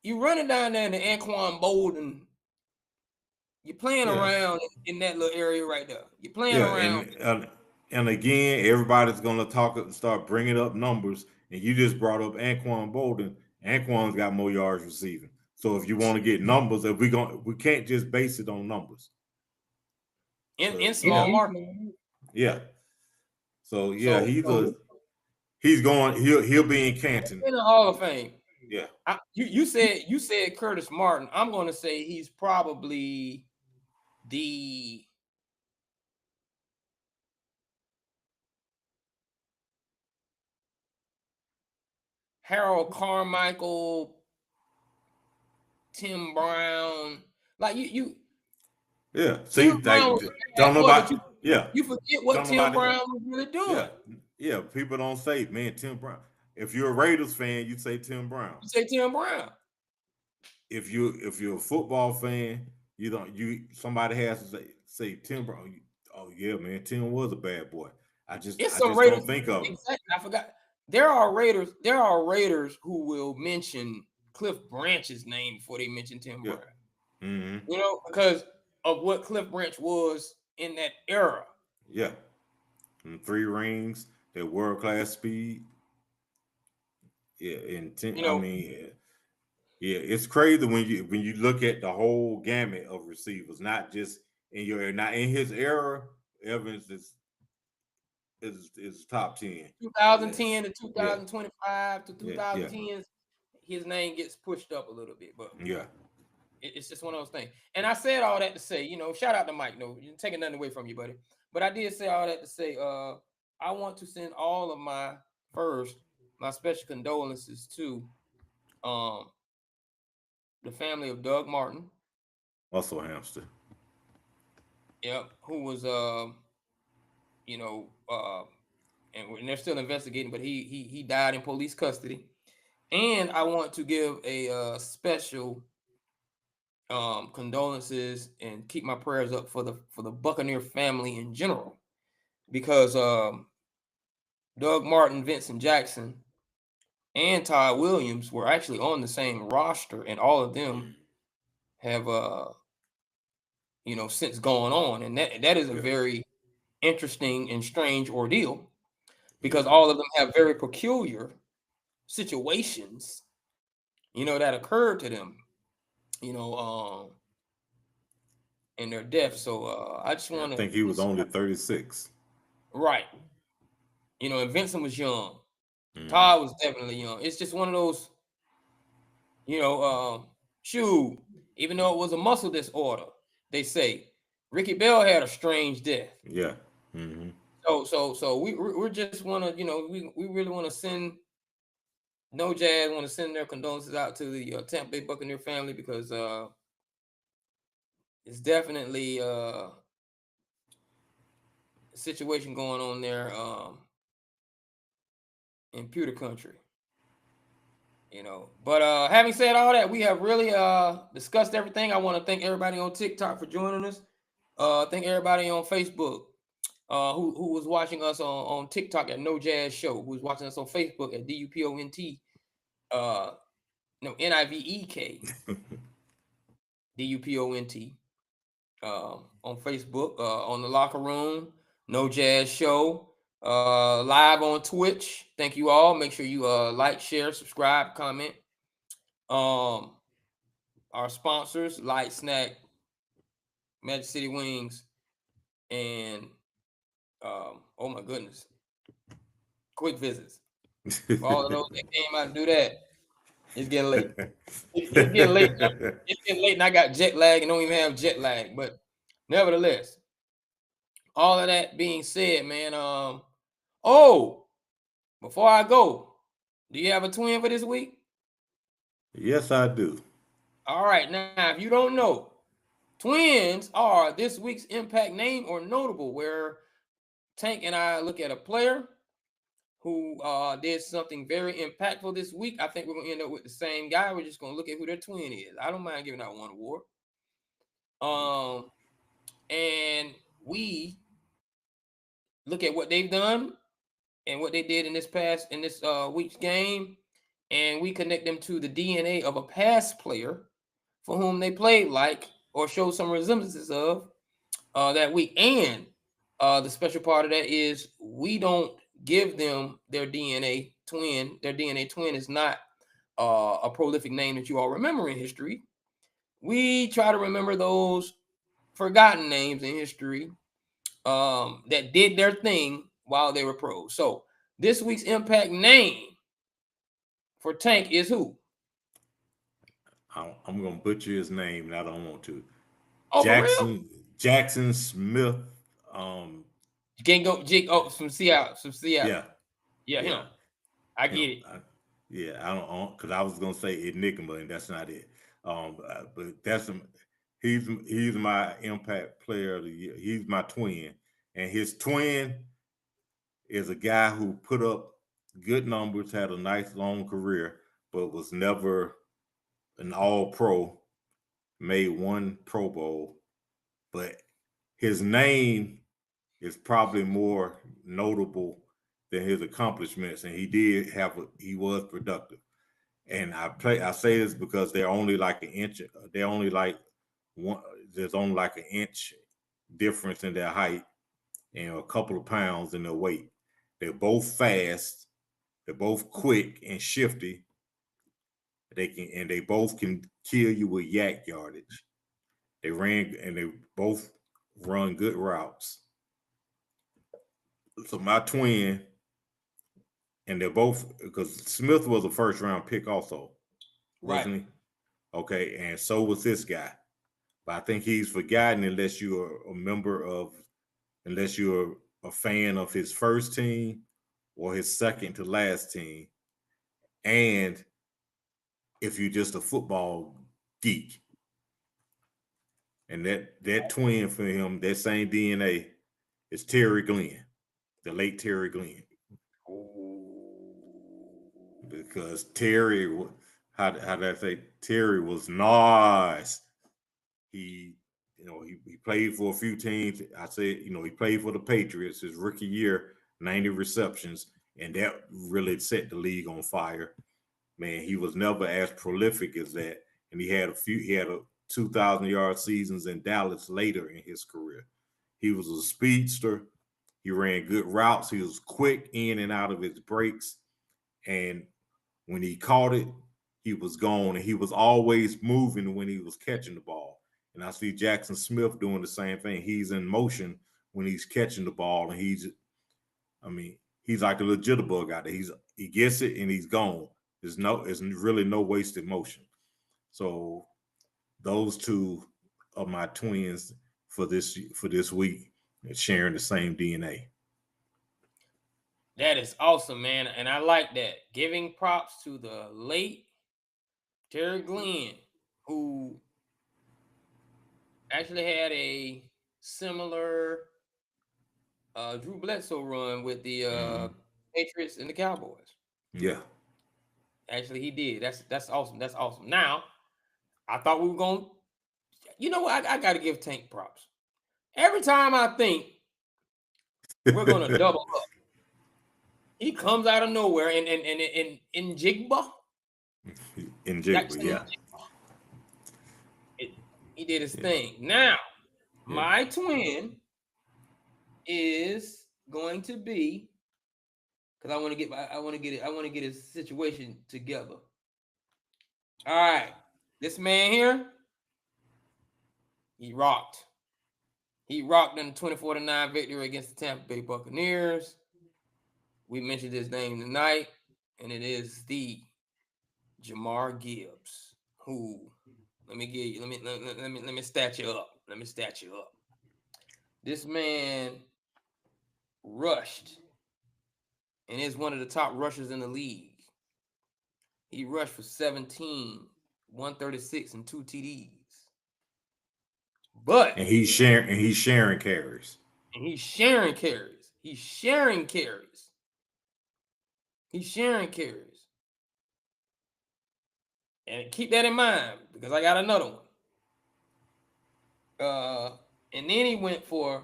You running down there in the Anquan Bolden. You're playing around in that little area right there. You're playing around. And again, everybody's gonna start bringing up numbers. And you just brought up Anquan Bolden. Anquan's got more yards receiving. So if you want to get numbers, we can't just base it on numbers. In small market. Yeah. So he'll be in Canton. In the Hall of Fame. Yeah. You said Curtis Martin. I'm going to say he's probably the Harold Carmichael, Tim Brown. Like you. Yeah. See, don't know about You forget what Tim Brown was really doing. Yeah. People don't say, man, Tim Brown. If you're a Raiders fan, you say Tim Brown. You say Tim Brown. If you're a football fan, somebody has to say Tim Brown. Oh yeah, man, Tim was a bad boy. I just don't think of him. Exactly. I forgot. There are Raiders who will mention Cliff Branch's name before they mention Tim Brown. Mm-hmm. Because of what Cliff Branch was in that era. Yeah. And 3 rings, that world-class speed. Yeah, and it's crazy when you look at the whole gamut of receivers, not just in your not in his era, Evans is top 10 or less. 2010 to Yeah, 2025 to yeah, yeah, 2010s, his name gets pushed up a little bit, but yeah. it's just one of those things. And I said all that to say, shout out to Mike. No, you're taking nothing away from you, buddy. But I did say all that to say, I want to send all of my special condolences to um the family of Doug Martin. Also a hamster. Yep, who was you know, and they're still investigating, but he died in police custody. And I want to give a special condolences and keep my prayers up for the Buccaneer family in general, because Doug Martin, Vincent Jackson, and Todd Williams were actually on the same roster, and all of them have since gone on, and that is a very interesting and strange ordeal, because all of them have very peculiar situations, that occurred to them, in their death. So I just I want to, think he was only 36. right, and Vincent was young. Mm-hmm. Todd was definitely young. It's just one of those, shoot, even though it was a muscle disorder, they say Ricky Bell had a strange death. Yeah. Mm-hmm. So we just want to, we really want to send No Jazz, want to send their condolences out to the Tampa Bay Buccaneer family, because it's definitely a situation going on there in Pewter Country. But having said all that, we have really discussed everything. I want to thank everybody on TikTok for joining us. Thank everybody on Facebook who was watching us on TikTok at No Jazz Show, who was watching us on Facebook at DUPONT, NIVEK DUPONT, on Facebook, on the Locker Room, No Jazz Show, live on Twitch. Thank you all. Make sure you like, share, subscribe, comment. Our sponsors, Light Snack, Magic City Wings, and oh my goodness, Quick Visits. For all of those that came out to do that, it's getting late. It's getting late. It's getting late, and I got jet lag and don't even have jet lag. But nevertheless, all of that being said, man, before I go, do you have a twin for this week? Yes, I do. All right, now if you don't know, twins are this week's impact name or notable, where Tank and I look at a player who did something very impactful this week. I think we're gonna end up with the same guy. We're just gonna look at who their twin is. I don't mind giving out one award. And we look at what they've done and what they did in this week's game, and we connect them to the DNA of a past player for whom they played like or showed some resemblances of that week. And the special part of that is we don't give them their DNA twin. Their DNA twin is not a prolific name that you all remember in history. We try to remember those forgotten names in history that did their thing while they were pros. So this week's impact name for Tank is who? I'm gonna butcher his name, and I don't want to. Oh, for real? Jackson Smith. You can't go Jake. Oh, from Seattle. Yeah, Yeah, yeah, him. I him. get it. I don't, because I was gonna say Enigma, and that's not it. But he's my impact player of the year. He's my twin, and his twin is a guy who put up good numbers, had a nice long career, but was never an All-Pro. Made one Pro Bowl, but his name is probably more notable than his accomplishments, and he was productive. And I say this because they're only like an inch. They're only like one. There's only like an inch difference in their height and a couple of pounds in their weight. They're both fast. They're both quick and shifty. They both can kill you with yak yardage. They ran and they both run good routes. So my twin, and they're both, because Smith was a first round pick also, wasn't he? Okay, and so was this guy. But I think he's forgotten unless you're unless you're a fan of his first team or his second to last team, and if you're just a football geek. And that twin for him, that same DNA, is Terry Glenn, the late Terry Glenn. Because Terry, how did I say? Terry was nice. He played for a few teams. I said, he played for the Patriots his rookie year, 90 receptions, and that really set the league on fire. Man, he was never as prolific as that, and he had a 2,000-yard seasons in Dallas later in his career. He was a speedster. He ran good routes. He was quick in and out of his breaks, and when he caught it, he was gone, and he was always moving when he was catching the ball. And I see Jackson Smith doing the same thing. He's in motion when he's catching the ball, and he's like a legit bug out there. He gets it and he's gone. There's really no wasted motion. So those two are my twins for this week, sharing the same DNA. That is awesome, man. And I like that. Giving props to the late Terry Glenn, who actually had a similar Drew Bledsoe run with the Patriots and the Cowboys. Yeah. Actually, he did. That's awesome. That's awesome. Now, I thought we were going to, you know what? I got to give Tank props. Every time I think we're going to double up, he comes out of nowhere and in Jigba. In Jigba, yeah. He did his thing. Now, my twin is going to be, because I want to get his situation together. All right, this man here, he rocked. He rocked in the 24-9 victory against the Tampa Bay Buccaneers. We mentioned his name tonight, and it is the Jahmyr Gibbs, who let me stat you up. Let me stat you up. This man rushed and is one of the top rushers in the league. He rushed for 17, 136, and 2 TDs. But he's sharing carries. And he's sharing carries. He's sharing carries. And keep that in mind, because I got another one. And then he went for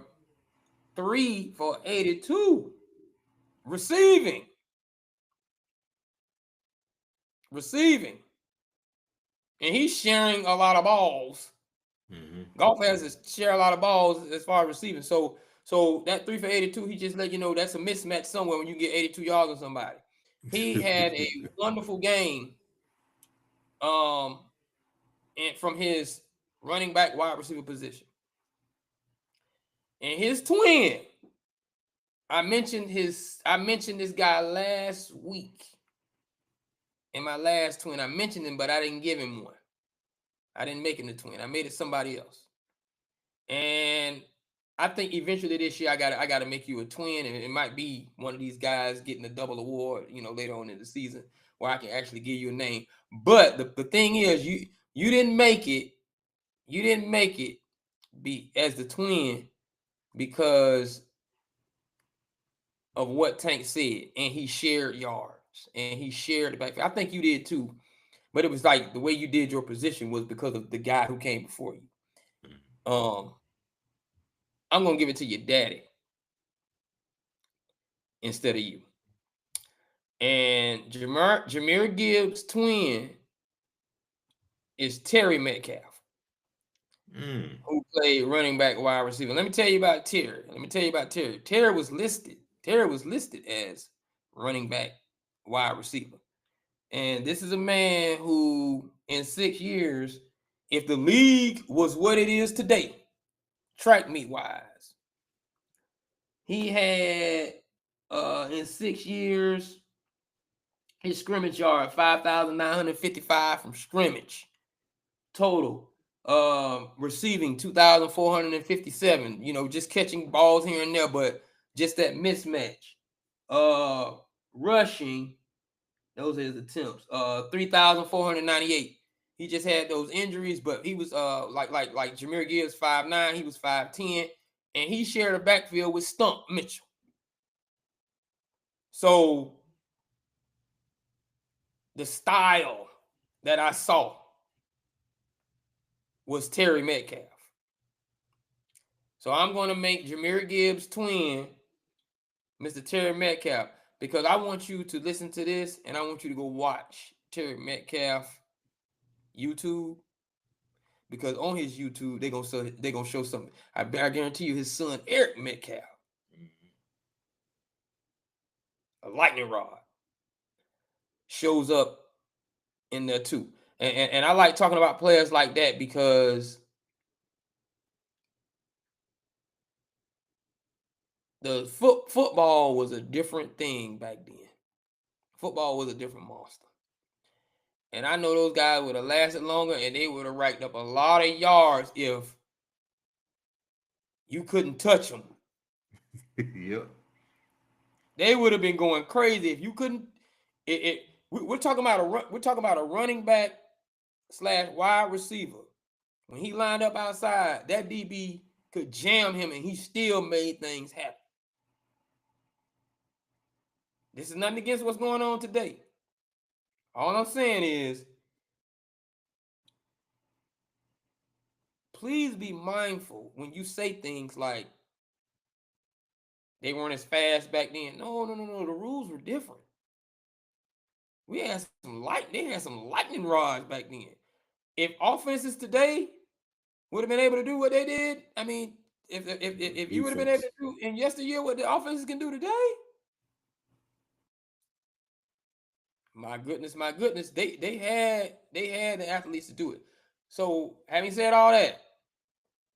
3 for 82 receiving. And he's sharing a lot of balls. Golf has to share a lot of balls as far as receiving. So that 3 for 82, he just let you know that's a mismatch somewhere when you get 82 yards on somebody. He had a wonderful game and from his running back wide receiver position. And his twin, I mentioned this guy last week. In my last twin, I mentioned him, but I didn't give him one. I didn't make him the twin. I made it somebody else. And I think eventually this year I got to make you a twin, and it might be one of these guys getting a double award, later on in the season, where I can actually give you a name. But the thing is, you didn't make it. You didn't make it be as the twin because of what Tank said, and he shared yards and he shared the backfield. I think you did too, but it was like the way you did your position was because of the guy who came before you. I'm gonna give it to your daddy instead of you. And Jahmyr Gibbs' twin is Terry Metcalf, who played running back, wide receiver. Let me tell you about Terry. Terry was listed as running back, wide receiver. And this is a man who, in 6 years, if the league was what it is today, track meet wise. He had in 6 years, his scrimmage yard 5,955 from scrimmage total. Receiving 2,457. You know, just catching balls here and there, but just that mismatch. Rushing, those are his attempts. 3,498. He just had those injuries, but he was like Jahmyr Gibbs 5'9", he was 5'10", and he shared a backfield with Stump Mitchell. So the style that I saw was Terry Metcalf. So I'm going to make Jahmyr Gibbs' twin Mr. Terry Metcalf, because I want you to listen to this and I want you to go watch Terry Metcalf YouTube, because on his YouTube they're gonna show something. I guarantee you his son Eric Metcalf, a lightning rod, shows up in there too. And I like talking about players like that because the football was a different thing back then. Football was a different monster. And I know those guys would have lasted longer and they would have racked up a lot of yards if you couldn't touch them. Yep. They would have been going crazy if you couldn't. We're talking about a running back / wide receiver. When he lined up outside, that DB could jam him and he still made things happen. This is nothing against what's going on today. All I'm saying is, please be mindful when you say things like they weren't as fast back then. No. The rules were different. They had some lightning rods back then. If offenses today would have been able to do what they did, I mean, if you would have been able to do in yesteryear what the offenses can do today, my goodness, they had the athletes to do it. So having said all that,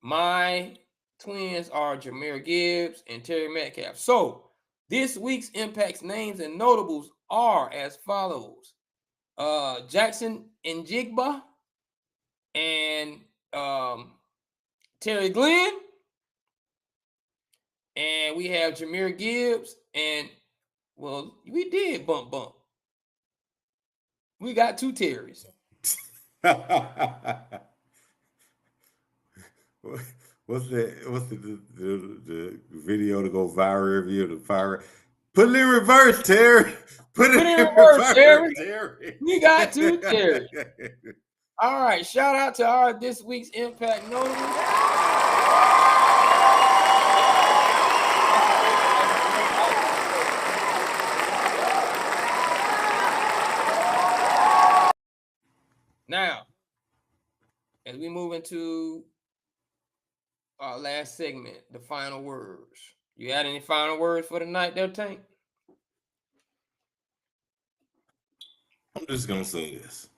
my twins are Jahmyr Gibbs and Terry Metcalf. So this week's Impact's names and notables are as follows: Jackson Njigba and Terry Glenn, and we have Jahmyr Gibbs, and well, we did bump. We got 2 Terrys. What's the video to go viral every year? Put it in reverse, Terry. Put it in reverse, Terry. We got 2 Terry. All right, shout out to our this week's Impact Notables. Now, as we move into our last segment, the final words. You got any final words for the night there, Tank? I'm just going to say this.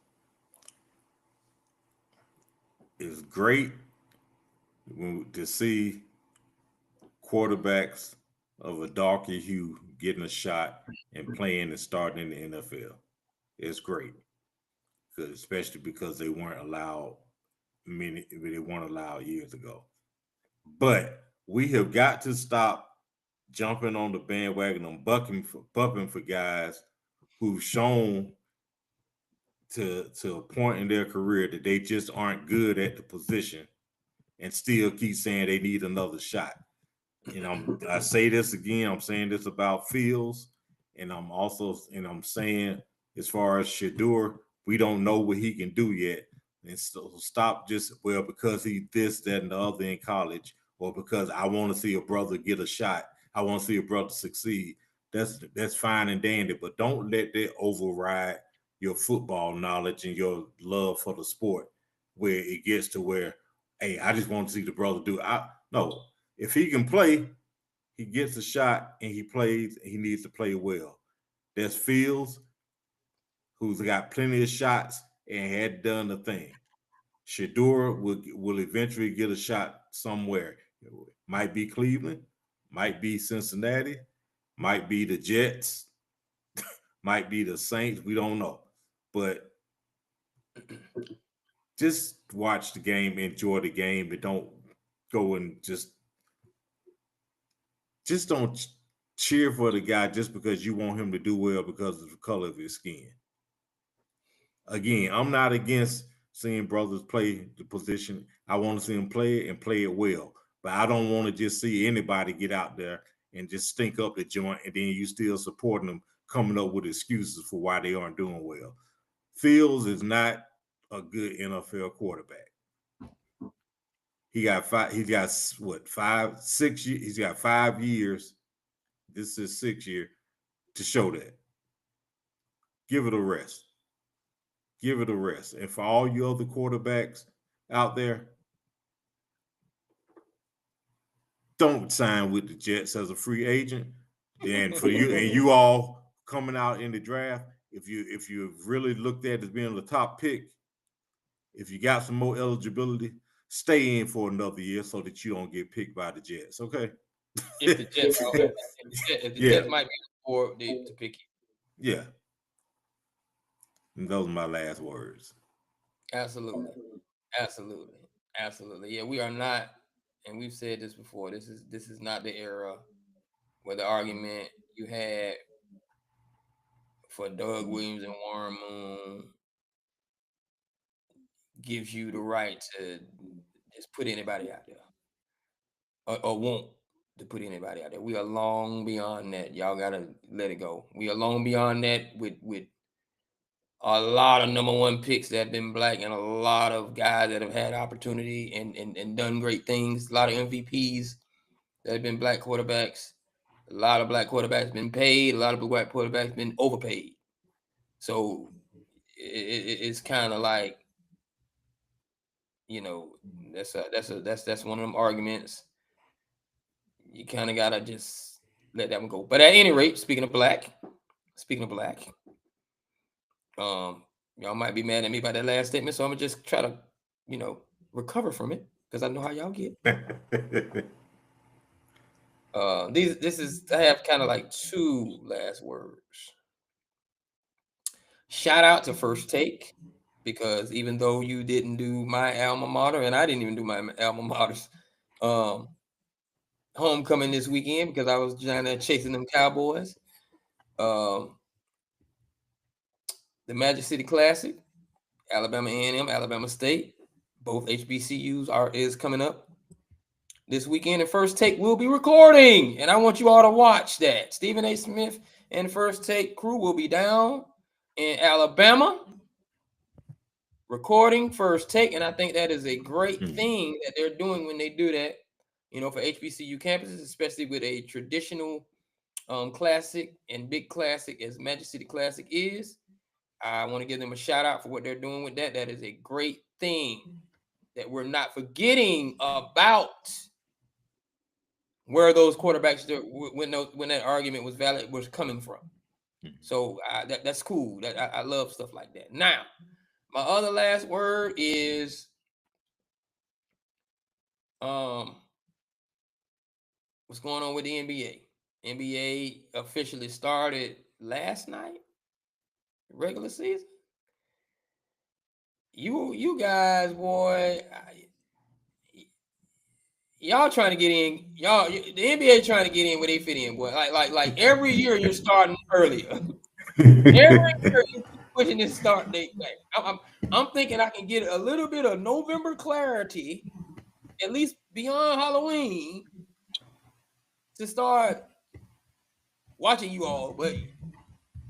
It's great to see quarterbacks of a darker hue getting a shot and playing and starting in the NFL. It's great, especially because they weren't allowed years ago. But we have got to stop jumping on the bandwagon and bumping for guys who've shown to a point in their career that they just aren't good at the position and still keep saying they need another shot. And I say this again, I'm saying this about Fields, and I'm saying as far as Shedeur, we don't know what he can do yet. And so stop just, because he this, that, and the other in college, or because I want to see a brother get a shot. I want to see a brother succeed. That's fine and dandy, but don't let that override your football knowledge and your love for the sport, where it gets to where, hey, I just want to see the brother do it. No, if he can play, he gets a shot and he plays, and he needs to play well. There's Fields, who's got plenty of shots and had done the thing. Shedeur will eventually get a shot somewhere. Might be Cleveland, might be Cincinnati, might be the Jets, might be the Saints. We don't know. But just watch the game, enjoy the game, and don't go and just don't cheer for the guy just because you want him to do well because of the color of his skin. Again, I'm not against seeing brothers play the position. I want to see them play it and play it well. But I don't want to just see anybody get out there and just stink up the joint and then you still supporting them coming up with excuses for why they aren't doing well. Fields is not a good NFL quarterback. He's got 6 years. He's got 5 years. This is 6 year to show that. Give it a rest. Give it a rest. And for all you other quarterbacks out there, don't sign with the Jets as a free agent. And for you and you all coming out in the draft, if you've really looked at as being the top pick, if you got some more eligibility, stay in for another year so that you don't get picked by the Jets. Okay. If the Jets, Jets might be for to pick you. Yeah. And those are my last words. Absolutely. Yeah, we are not, and we've said this before. This is not the era where the argument you had for Doug Williams and Warren Moon gives you the right to just put anybody out there, or won't to put anybody out there. We are long beyond that. Y'all gotta let it go. We are long beyond that with a lot of number one picks that have been black and a lot of guys that have had opportunity and done great things. A lot of MVPs that have been black quarterbacks. A lot of black quarterbacks been paid. A lot of black quarterbacks been overpaid. So it's kind of like, that's one of them arguments. You kind of gotta just let that one go. But at any rate, speaking of black, y'all might be mad at me by that last statement, so I'm gonna just try to, recover from it because I know how y'all get. I have kind of like two last words. Shout out to First Take, because even though you didn't do my alma mater and I didn't even do my alma mater's homecoming this weekend because I was trying to chasing them Cowboys. The Magic City Classic, Alabama A&M, Alabama State, both HBCUs is coming up this weekend, and First Take will be recording, and I want you all to watch that. Stephen A. Smith and First Take crew will be down in Alabama recording First Take, and I think that is a great thing that they're doing when they do that, for HBCU campuses, especially with a traditional classic and big classic as Magic City Classic is. I want to give them a shout out for what they're doing with that. That is a great thing that we're not forgetting about where those quarterbacks, when that argument was valid, was coming from. So that's cool. That I love stuff like that. Now, my other last word is what's going on with the NBA? NBA officially started last night, regular season. You guys, boy, y'all trying to get in. Y'all, the NBA trying to get in where they fit in, boy. Like every year you're starting earlier. Every year you keep pushing this start date back. I'm thinking I can get a little bit of November clarity, at least beyond Halloween, to start watching you all. But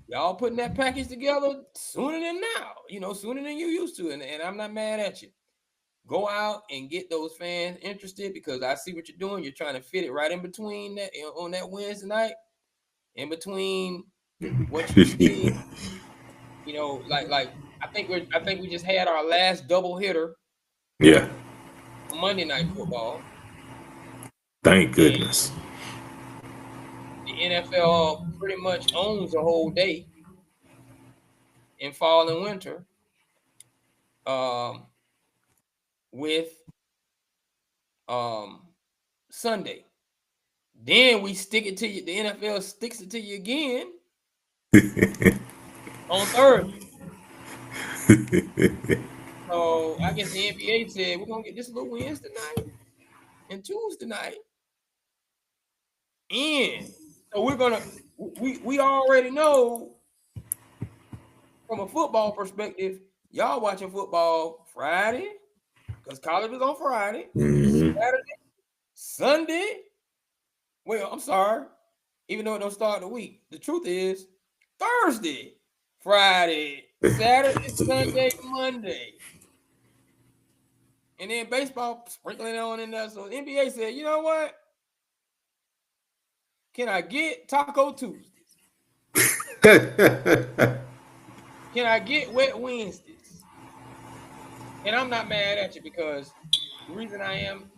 y'all putting that package together sooner than now, sooner than you used to. And I'm not mad at you. Go out and get those fans interested, because I see what you're doing. You're trying to fit it right in between that on that Wednesday night, in between what you did. Like I think we just had our last double hitter. Yeah. Monday Night Football. Thank goodness. And the NFL pretty much owns the whole day in fall and winter. With Sunday. Then we stick it to you. The NFL sticks it to you again on Thursday. So I guess the NBA said we're gonna get this little Wednesday night and Tuesday night in. So we're gonna we already know from a football perspective, y'all watching football Friday because college is on Friday, Saturday, Sunday. Well, I'm sorry, even though it don't start the week. The truth is Thursday, Friday, Saturday, Sunday, Monday. And then baseball sprinkling on in there. So the NBA said, you know what? Can I get Taco Tuesdays? Can I get Wet Wednesdays? And I'm not mad at you because the reason I'm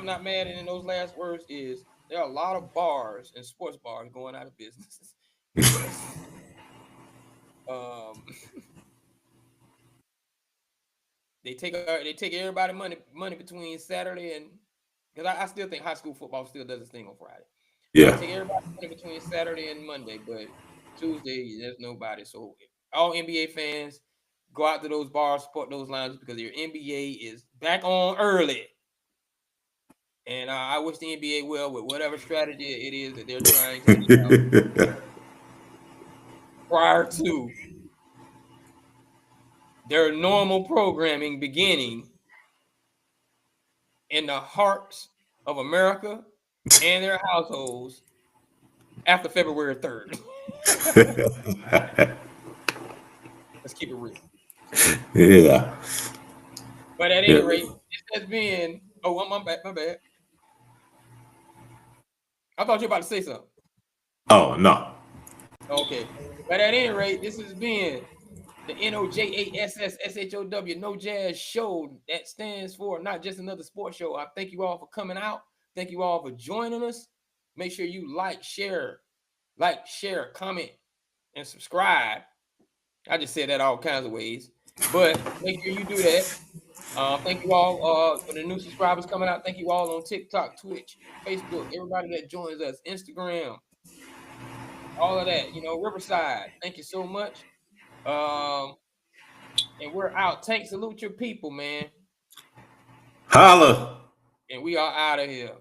not mad in those last words is there are a lot of bars and sports bars going out of business because they take everybody money between Saturday and because I still think high school football still does its thing on Friday. Yeah. They take everybody money between Saturday and Monday, but Tuesday there's nobody. So all NBA fans go out to those bars, support those lounges because your NBA is back on early. And I wish the NBA well with whatever strategy it is that they're trying to prior to their normal programming beginning in the hearts of America and their households after February 3rd. Let's keep it real. Yeah. But at any rate, it has been. Oh, my bad. I thought you were about to say something. Oh, no. Okay. But at any rate, this has been the NOJASSSHOW No Jazz Show. That stands for not just another sports show. I thank you all for coming out. Thank you all for joining us. Make sure you like, share, comment, and subscribe. I just said that all kinds of ways. But make sure you do that. Thank you all for the new subscribers coming out. Thank you all on TikTok, Twitch, Facebook, everybody that joins us, Instagram, all of that. Riverside. Thank you so much. And we're out. Tank, salute your people, man. Holla. And we are out of here.